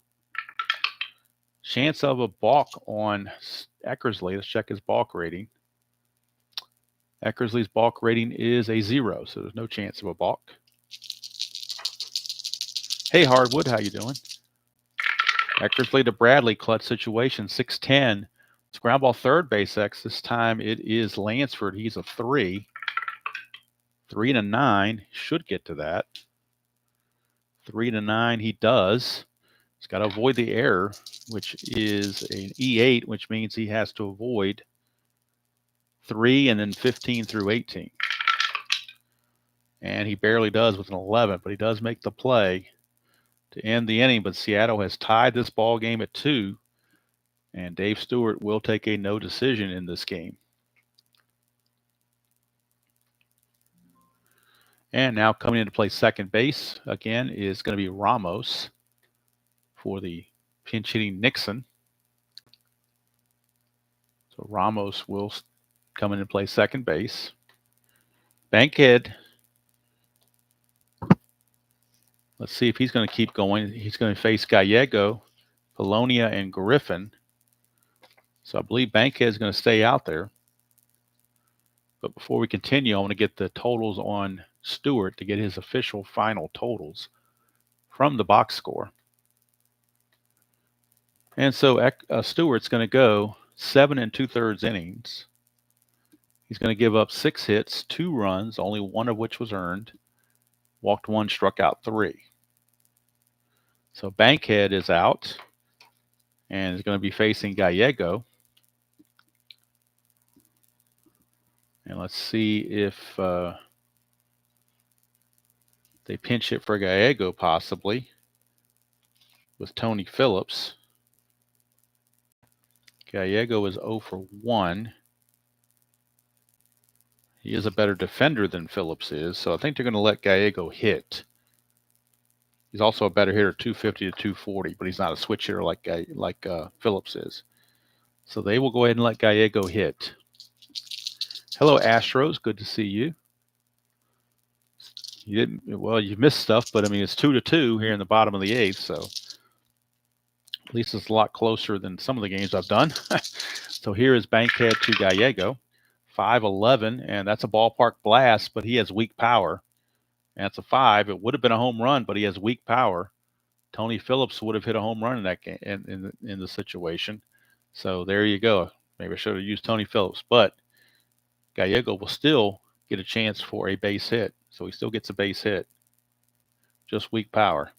Chance of a balk on Eckersley. Let's check his balk rating. Eckersley's balk rating is a 0, so there's no chance of a balk. Hey, Hardwood, how you doing? Eckersley to Bradley, clutch situation, 6-10. It's ground ball third base X. This time it is Lansford. He's a 3. 3 and a 9. Should get to that. 3 and a 9 he does. He's got to avoid the error, which is an E8, which means he has to avoid 3 and then 15 through 18. And he barely does with an 11, but he does make the play to end the inning. But Seattle has tied this ball game at 2, and Dave Stewart will take a no decision in this game. And now coming in to play second base again is going to be Ramos for the pinch hitting Nixon. So Ramos will come in and play second base. Bankhead, let's see if he's going to keep going. He's going to face Gallego, Polonia, and Griffin. So I believe Bankhead is going to stay out there. But before we continue, I want to get the totals on Stewart to get his official final totals from the box score. And so Stewart's going to go 7 2/3 innings. He's going to give up 6 hits, 2 runs, only 1 of which was earned. Walked 1, struck out 3. So Bankhead is out and is going to be facing Gallego. And let's see if they pinch hit for Gallego possibly with Tony Phillips. Gallego is 0 for 1. He is a better defender than Phillips is, so I think they're going to let Gallego hit. He's also a better hitter, 250 to 240, but he's not a switch hitter like Phillips is. So they will go ahead and let Gallego hit. Hello, Astros. Good to see you. You missed stuff, but I mean, it's 2-2 here in the bottom of the 8th, so At least it's a lot closer than some of the games I've done. So here is Bankhead to Gallego. 5-11, and that's a ballpark blast, but he has weak power. And it's a 5. It would have been a home run, but he has weak power. Tony Phillips would have hit a home run in that game in the situation. So there you go. Maybe I should have used Tony Phillips, but Gallego will still get a chance for a base hit. So he still gets a base hit. Just weak power.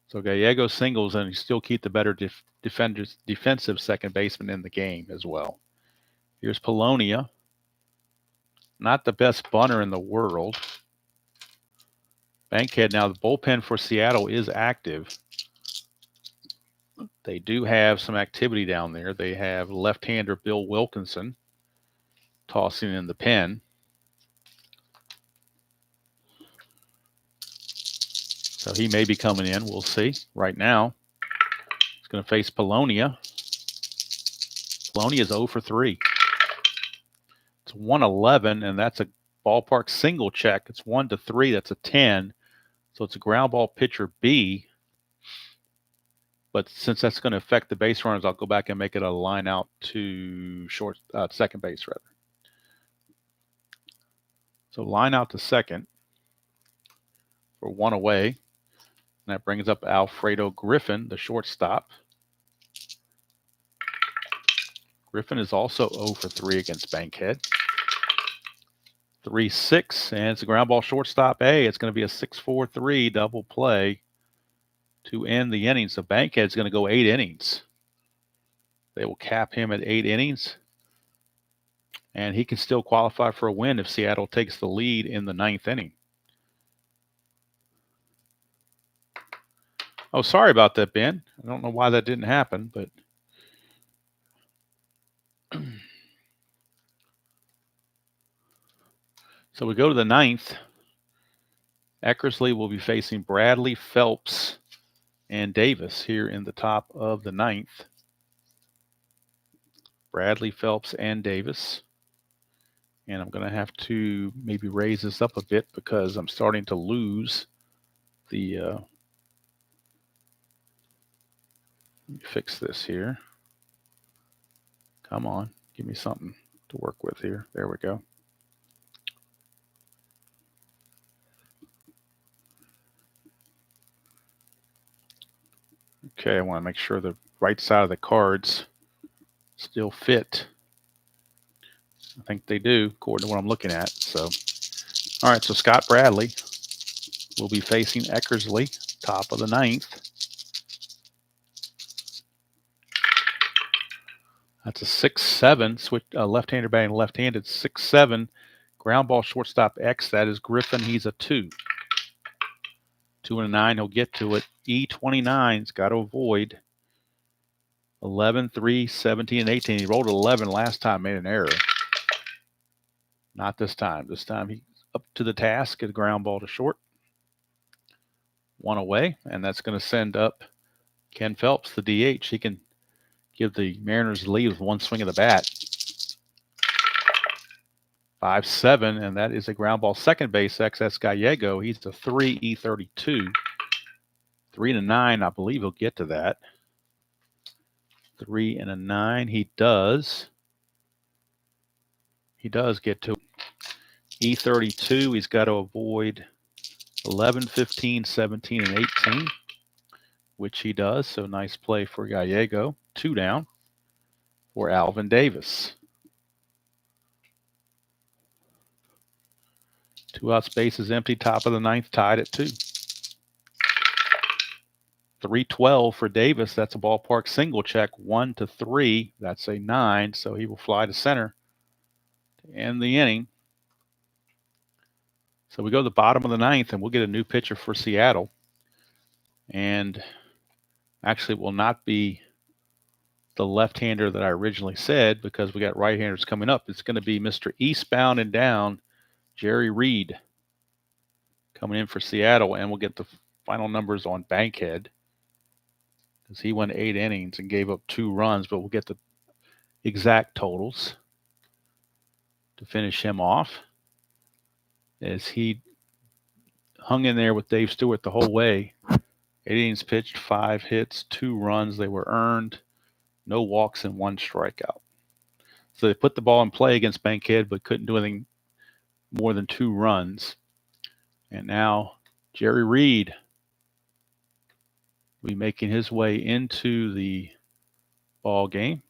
So Gallego singles, and he still keep the better defensive second baseman in the game as well. Here's Polonia. Not the best bunter in the world. Bankhead, now the bullpen for Seattle is active. They do have some activity down there. They have left-hander Bill Wilkinson tossing in the pen. So he may be coming in. We'll see. Right now, he's going to face Polonia. Polonia is 0 for 3. It's 1-11, and that's a ballpark single check. It's 1-3. That's a 10. So it's a ground ball pitcher B. But since that's going to affect the base runners, I'll go back and make it a line out to second base, rather. So line out to second for 1 away. And that brings up Alfredo Griffin, the shortstop. Griffin is also 0 for 3 against Bankhead. 3-6, and it's a ground ball shortstop A. It's going to be a 6-4-3 double play to end the innings. So Bankhead's going to go 8 innings. They will cap him at 8 innings. And he can still qualify for a win if Seattle takes the lead in the 9th inning. Oh, sorry about that, Ben. I don't know why that didn't happen, but so we go to the 9th. Eckersley will be facing Bradley, Phelps, and Davis here in the top of the 9th. Bradley, Phelps, and Davis. And I'm going to have to maybe raise this up a bit because I'm starting to lose the... let me fix this here. Come on, give me something to work with here. There we go. Okay, I want to make sure the right side of the cards still fit. I think they do, according to what I'm looking at. So, all right, so Scott Bradley will be facing Eckersley, top of the 9th. That's a 6-7, switch, left-hander batting left-handed, 6-7, ground ball shortstop X. That is Griffin. He's a 2. 2 and a 9, he'll get to it. E29's got to avoid 11, 3, 17, and 18. He rolled 11 last time, made an error. Not this time. This time he's up to the task, a ground ball to short. 1 away, and that's going to send up Ken Phelps, the DH. He can give the Mariners the lead with 1 swing of the bat. 5-7, and that is a ground ball second base. XS Gallego, he's a 3, E32. 3 and a 9, I believe he'll get to that. 3 and a 9, he does. He does get to E32. He's got to avoid 11, 15, 17, and 18, which he does. So nice play for Gallego. 2 down for Alvin Davis. 2 outs, bases empty, top of the 9th, tied at 2. 3-12 for Davis. That's a ballpark single check. 1-3. That's a 9. So he will fly to center to end the inning. So we go to the bottom of the 9th, and we'll get a new pitcher for Seattle. And actually, it will not be the left-hander that I originally said because we got right-handers coming up. It's going to be Mr. Eastbound and Down, Jerry Reed, coming in for Seattle. And we'll get the final numbers on Bankhead, because he went 8 innings and gave up 2 runs, but we'll get the exact totals to finish him off, as he hung in there with Dave Stewart the whole way 8 innings pitched, 5 hits, 2 runs. They were earned, no walks, and 1 strikeout. So they put the ball in play against Bankhead, but couldn't do anything more than 2 runs. And now Jerry Reed will be making his way into the ball game.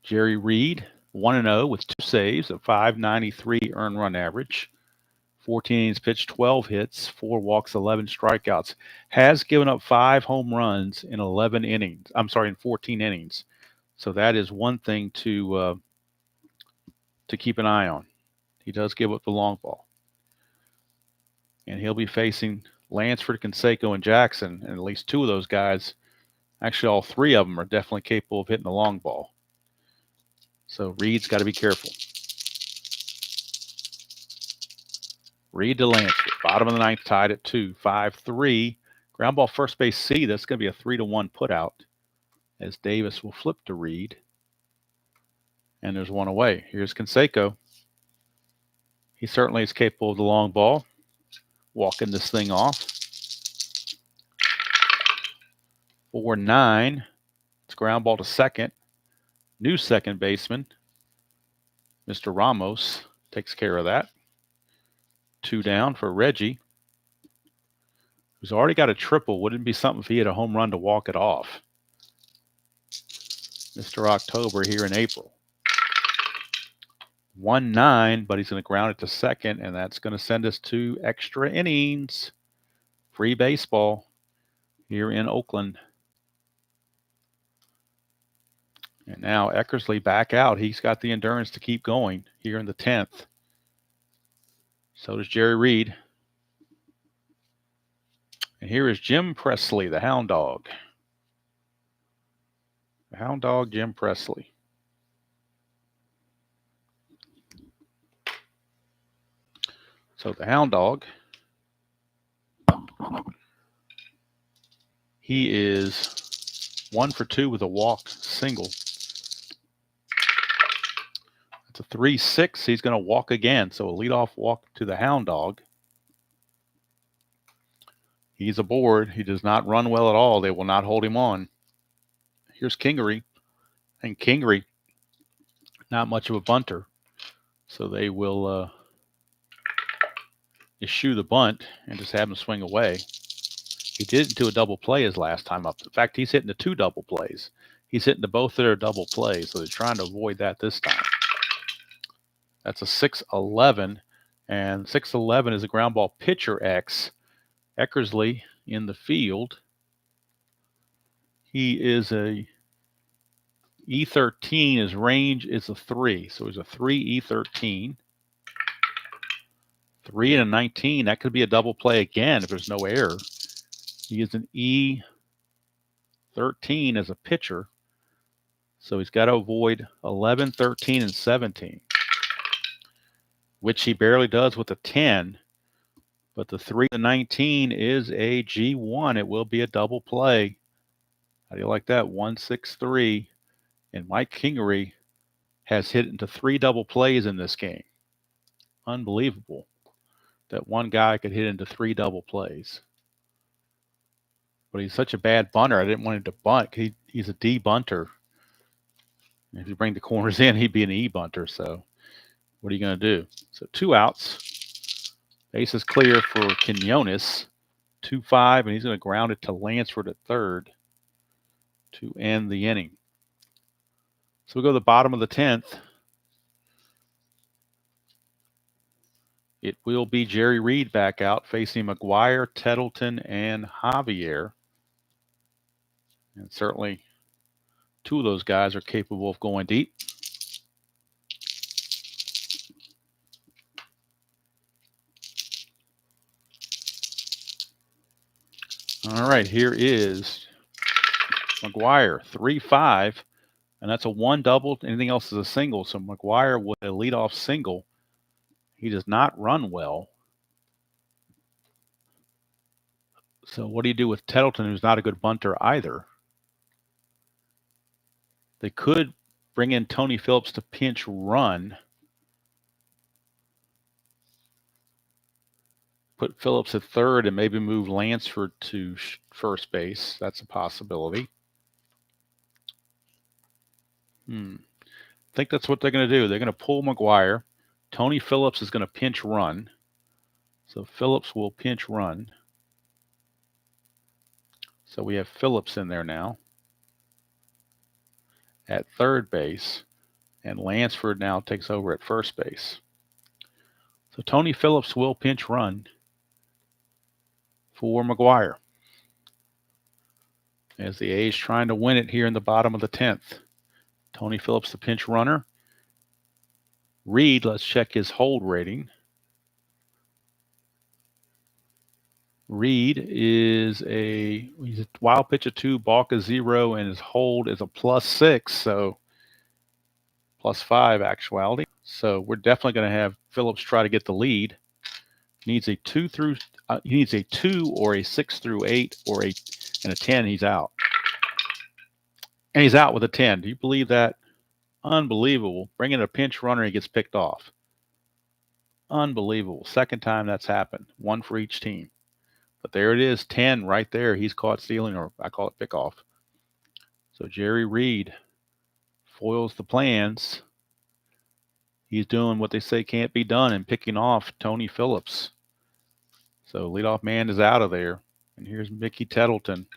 Jerry Reed, 1-0 with 2 saves, a .593 earned run average. 14 innings pitched, 12 hits, 4 walks, 11 strikeouts. Has given up 5 home runs in 11 innings. I'm sorry, in 14 innings. So that is one thing to keep an eye on. He does give up the long ball. And he'll be facing Lansford, Canseco, and Jackson. And at least 2 of those guys, actually all 3 of them, are definitely capable of hitting the long ball. So Reed's got to be careful. Reed to Lansford. Bottom of the 9th, tied at 2. 5-3. Ground ball first base C. That's going to be a 3-1 put out as Davis will flip to Reed. And there's 1 away. Here's Canseco. He certainly is capable of the long ball. Walking this thing off. 4-9. It's ground ball to second. New second baseman, Mr. Ramos, takes care of that. 2 down for Reggie, who's already got a triple. Wouldn't it be something if he had a home run to walk it off? Mr. October here in April. 1-9, but he's going to ground it to second, and that's going to send us to extra innings. Free baseball here in Oakland. And now Eckersley back out. He's got the endurance to keep going here in the 10th. So does Jerry Reed. And here is Jim Presley, the Hound Dog. The Hound Dog, Jim Presley. So the Hound Dog, he is 1 for 2 with a walk single. It's a 3-6. He's going to walk again. So a leadoff walk to the Hound Dog. He's aboard. He does not run well at all. They will not hold him on. Here's Kingery. And Kingery, not much of a bunter. So they will eschew the bunt and just have him swing away. He didn't do a double play his last time up. In fact, he's hitting the 2 double plays. He's hitting to both of their double plays. So they're trying to avoid that this time. That's a 6-11. And 6-11 is a ground ball pitcher X. Eckersley in the field. He is a E13. His range is a 3. So he's a 3 E13. 3 and a 19. That could be a double play again if there's no error. He is an E13 as a pitcher. So he's got to avoid 11, 13, and 17, which he barely does with a 10. But the 3 and 19 is a G1. It will be a double play. How do you like that? 1-6-3. And Mike Kingery has hit into 3 double plays in this game. Unbelievable that one guy could hit into 3 double plays. But he's such a bad bunter. I didn't want him to bunt. He's a D bunter. And if you bring the corners in, he'd be an E bunter. So what are you going to do? So 2 outs. Base is clear for Quinones. 2-5, and he's going to ground it to Lansford at third to end the inning. So we go to the bottom of the 10th. It will be Jerry Reed back out facing McGuire, Tettleton, and Javier. And certainly 2 of those guys are capable of going deep. All right, here is McGuire, 3-5, and that's a 1 double. Anything else is a single. So McGuire with a leadoff single. He does not run well. So what do you do with Tettleton, who's not a good bunter either? They could bring in Tony Phillips to pinch run. put Phillips at third and maybe move Lansford to first base. That's a possibility. I think that's what they're going to do. They're going to pull McGuire. Tony Phillips is going to pinch run. So Phillips will pinch run. So we have Phillips in there now at third base, and Lansford now takes over at first base. So Tony Phillips will pinch run for McGuire as the A's trying to win it here in the bottom of the 10th. Tony Phillips, the pinch runner. Reed, let's check his hold rating. Reed is he's a wild pitch of 2, balk a 0, and his hold is a +6, so +5 actuality. So we're definitely going to have Phillips try to get the lead. He needs a 2 or a 6 through 8 and a 10. He's out. And he's out with a 10. Do you believe that? Unbelievable. Bring in a pinch runner, he gets picked off. Unbelievable. Second time that's happened. One for each team. But there it is, 10 right there. He's caught stealing, or I call it pickoff. So Jerry Reed foils the plans. He's doing what they say can't be done and picking off Tony Phillips. So leadoff man is out of there. And here's Mickey Tettleton.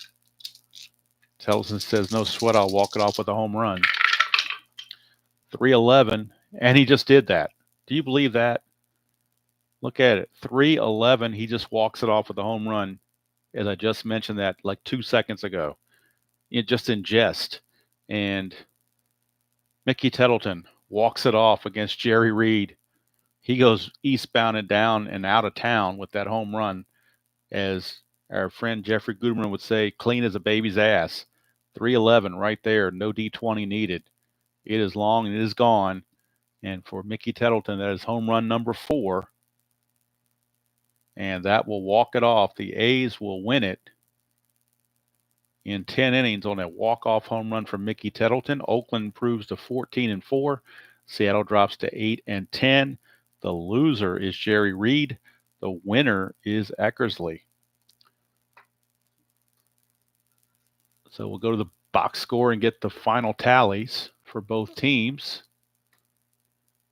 Tettleton says, no sweat, I'll walk it off with a home run. 3-11, and he just did that. Do you believe that? Look at it. 3-11, he just walks it off with a home run, as I just mentioned that like 2 seconds ago. Just in jest. And Mickey Tettleton walks it off against Jerry Reed. He goes eastbound and down and out of town with that home run, as our friend Jeffrey Goodman would say, clean as a baby's ass. 3-11 right there, no D20 needed. It is long and it is gone. And for Mickey Tettleton, that is home run number 4. And that will walk it off. The A's will win it in 10 innings on a walk-off home run from Mickey Tettleton. Oakland improves to 14-4. Seattle drops to 8-10. The loser is Jerry Reed. The winner is Eckersley. So we'll go to the box score and get the final tallies for both teams.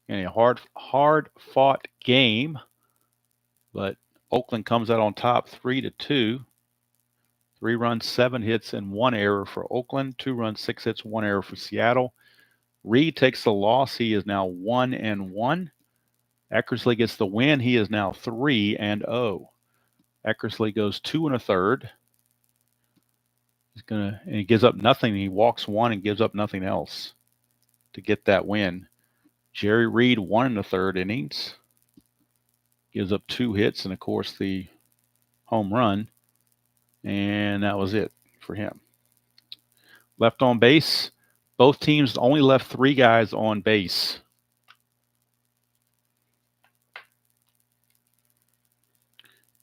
In a hard-fought game, but Oakland comes out on top 3-2. 3 runs, 7 hits, and 1 error for Oakland. 2 runs, 6 hits, 1 error for Seattle. Reed takes the loss. He is now 1-1. Eckersley gets the win. He is now 3-0. Eckersley goes 2 1/3. And he gives up nothing. He walks 1 and gives up nothing else to get that win. Jerry Reed 1 1/3 innings. Gives up 2 hits and, of course, the home run. And that was it for him. Left on base. Both teams only left 3 guys on base.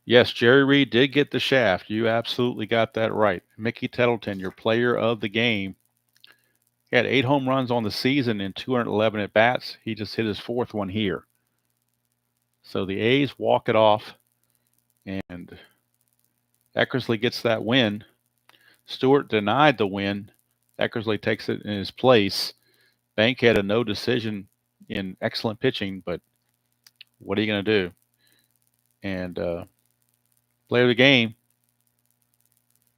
Yes, Jerry Reed did get the shaft. You absolutely got that right. Mickey Tettleton, your player of the game. He had 8 home runs on the season and 211 at-bats. He just hit his 4th one here. So the A's walk it off, and Eckersley gets that win. Stewart denied the win. Eckersley takes it in his place. Bankhead a no decision in excellent pitching, but what are you going to do? And player of the game,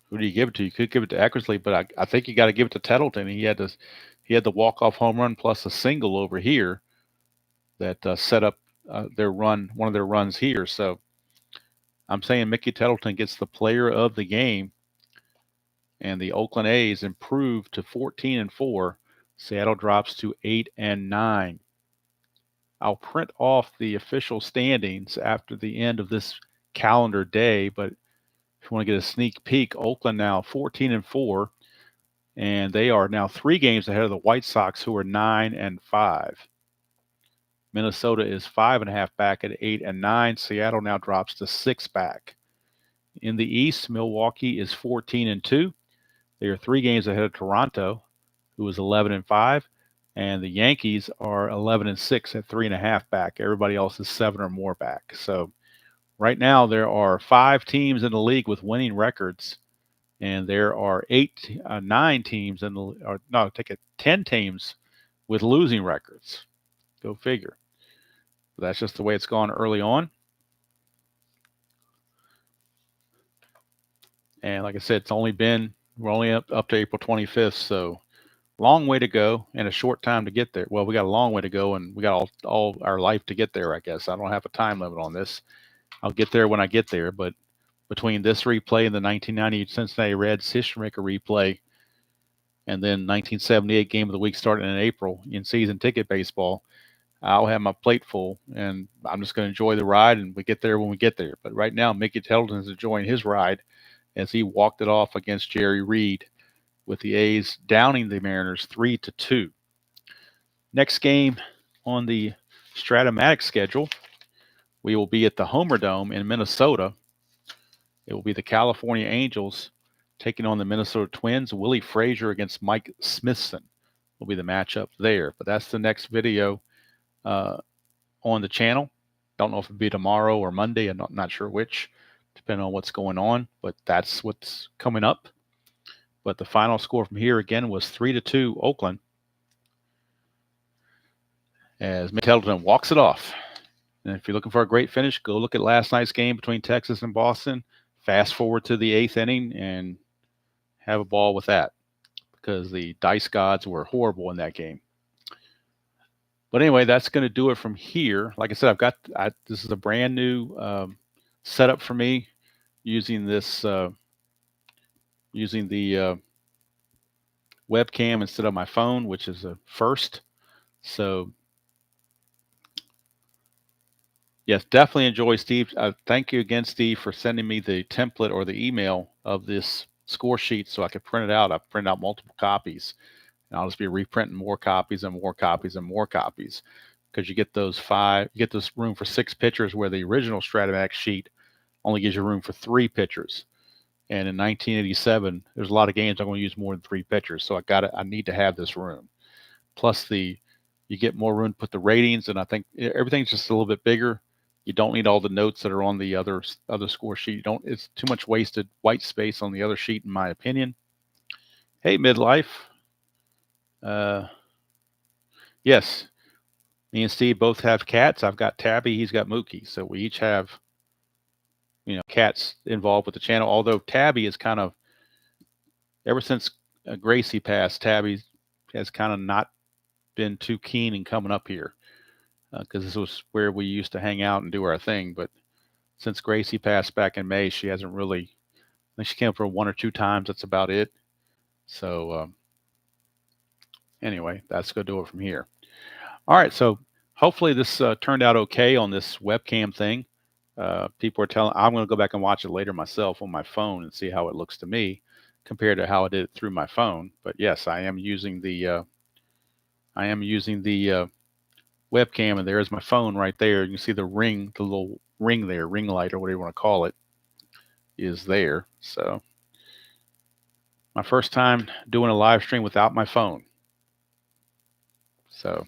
who do you give it to? You could give it to Eckersley, but I think you got to give it to Tettleton. He had the walk-off home run plus a single over here that set up their run, one of their runs here. So I'm saying Mickey Tettleton gets the player of the game, and the Oakland A's improve to 14-4. Seattle drops to 8-9. I'll print off the official standings after the end of this calendar day, but if you want to get a sneak peek, Oakland now 14-4, and they are now 3 games ahead of the White Sox, who are 9-5. Minnesota is 5.5 back at 8-9. Seattle now drops to 6 back. In the East, Milwaukee is 14-2. They are 3 games ahead of Toronto, who is 11-5, and the Yankees are 11-6 at 3.5 back. Everybody else is 7 or more back. So Right now, there are 5 teams in the league with winning records, and there are 9 teams in the, or no, take it, 10 teams with losing records. Go figure. That's just the way it's gone early on. And like I said, we're only up to April 25th, so long way to go and a short time to get there. Well, we got a long way to go, and we got all our life to get there, I guess. I don't have a time limit on this. I'll get there when I get there, but between this replay and the 1990 Cincinnati Reds History Maker replay, and then 1978 Game of the Week starting in April in season ticket baseball, I'll have my plate full, and I'm just going to enjoy the ride, and we get there when we get there. But right now, Mickey Tettleton is enjoying his ride as he walked it off against Jerry Reed, with the A's downing the Mariners 3-2. Next game on the Strat-O-Matic schedule, we will be at the Homer Dome in Minnesota. It will be the California Angels taking on the Minnesota Twins. Willie Frazier against Mike Smithson will be the matchup there. But that's the next video on the channel. Don't know if it'll be tomorrow or Monday. I'm not sure which, depending on what's going on. But that's what's coming up. But the final score from here again was 3-2 Oakland, as Middleton walks it off. And if you're looking for a great finish, go look at last night's game between Texas and Boston. Fast forward to the 8th inning and have a ball with that, because the dice gods were horrible in that game. But anyway, that's going to do it from here. Like I said, this is a brand new setup for me, using this using the webcam instead of my phone, which is a first. So yes, definitely enjoy, Steve. Thank you again, Steve, for sending me the template or the email of this score sheet so I could print it out. I've printed out multiple copies, and I'll just be reprinting more copies and more copies and more copies, because you get this room for 6 pitchers, where the original Strat-O-Matic sheet only gives you room for 3 pitchers. And in 1987, there's a lot of games I'm going to use more than 3 pitchers, so I need to have this room. Plus you get more room to put the ratings, and I think everything's just a little bit bigger. You don't need all the notes that are on the other score sheet. It's too much wasted white space on the other sheet, in my opinion. Hey, Midlife. Yes, me and Steve both have cats. I've got Tabby, he's got Mookie, so we each have, cats involved with the channel. Although Tabby is kind of, ever since Gracie passed, Tabby has kind of not been too keen in coming up here, because this was where we used to hang out and do our thing. But since Gracie passed back in May, she hasn't really. I think she came for 1 or 2 times. That's about it. So anyway, that's going to do it from here. All right, so hopefully this turned out okay on this webcam thing. People are telling, I'm going to go back and watch it later myself on my phone and see how it looks to me compared to how I did it through my phone. But yes, I am using the webcam, and there's my phone right there. You can see the little ring there, ring light or whatever you want to call it, is there. So my first time doing a live stream without my phone. So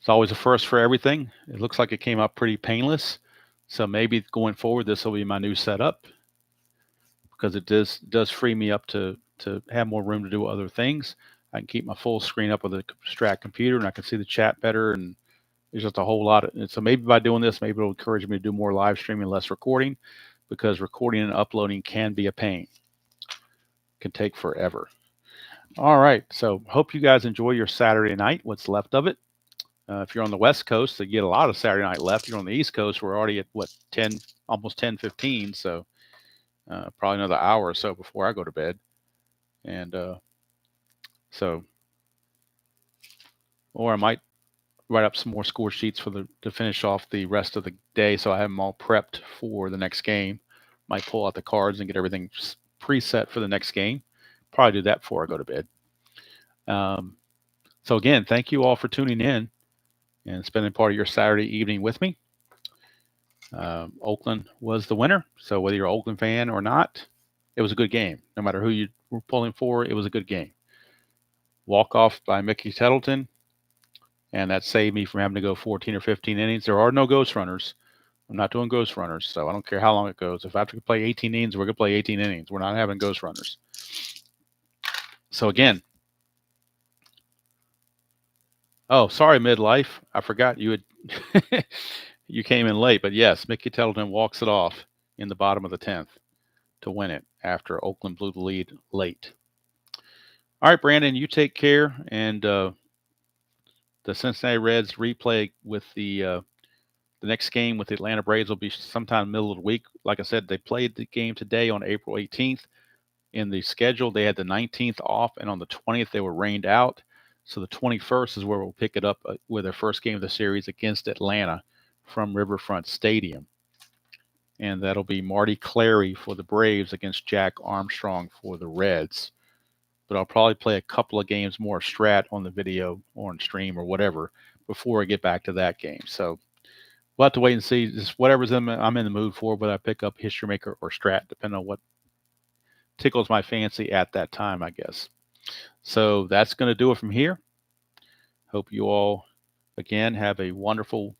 it's always a first for everything. It looks like it came out pretty painless. So maybe going forward, this will be my new setup, because it does free me up to have more room to do other things. I can keep my full screen up with the Strat computer, and I can see the chat better. And there's just a whole lot of, so maybe by doing this, maybe it'll encourage me to do more live streaming, less recording, because recording and uploading can be a pain. It can take forever. All right. So hope you guys enjoy your Saturday night, what's left of it. If you're on the West Coast, you get a lot of Saturday night left. If you're on the East Coast, we're already at almost 10:15. So probably another hour or so before I go to bed. And or I might write up some more score sheets to finish off the rest of the day, so I have them all prepped for the next game. Might pull out the cards and get everything preset for the next game. Probably do that before I go to bed. So again, thank you all for tuning in and spending part of your Saturday evening with me. Oakland was the winner, so whether you're an Oakland fan or not, it was a good game. No matter who you were pulling for, it was a good game. Walk-off by Mickey Tettleton, and that saved me from having to go 14 or 15 innings. There are no ghost runners, I'm not doing ghost runners, so I don't care how long it goes. If I have to play 18 innings, we're going to play 18 innings. We're not having ghost runners. So again, oh, sorry, midlife. I forgot you had you came in late, but yes, Mickey Tettleton walks it off in the bottom of the 10th to win it after Oakland blew the lead late. All right, Brandon, you take care, and the Cincinnati Reds replay with the next game with the Atlanta Braves will be sometime middle of the week. Like I said, they played the game today on April 18th. In the schedule, they had the 19th off, and on the 20th, they were rained out. So the 21st is where we'll pick it up with their first game of the series against Atlanta from Riverfront Stadium. And that'll be Marty Clary for the Braves against Jack Armstrong for the Reds. But I'll probably play a couple of games more Strat on the video or on stream or whatever before I get back to that game. So we'll have to wait and see. Just whatever's I'm in the mood for, whether I pick up History Maker or Strat, depending on what tickles my fancy at that time, I guess. So that's going to do it from here. Hope you all, again, have a wonderful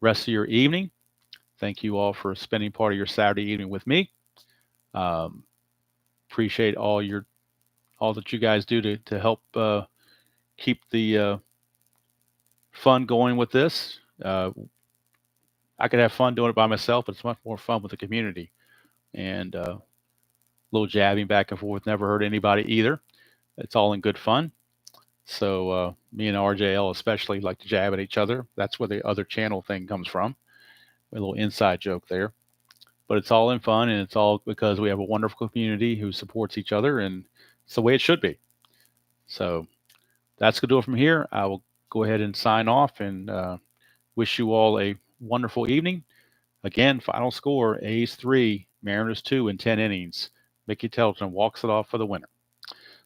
rest of your evening. Thank you all for spending part of your Saturday evening with me. Appreciate all that you guys do to help keep the fun going with this. I could have fun doing it by myself, but it's much more fun with the community. And a little jabbing back and forth never hurt anybody either. It's all in good fun. So me and RJL especially like to jab at each other. That's where the other channel thing comes from. A little inside joke there. But it's all in fun, and it's all because we have a wonderful community who supports each other, and it's the way it should be. So that's going to do it from here. I will go ahead and sign off and wish you all a wonderful evening. Again, final score, A's 3, Mariners 2 in 10 innings. Mickey Tettleton walks it off for the winner.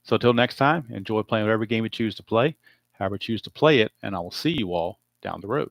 So until next time, enjoy playing whatever game you choose to play, however you choose to play it, and I will see you all down the road.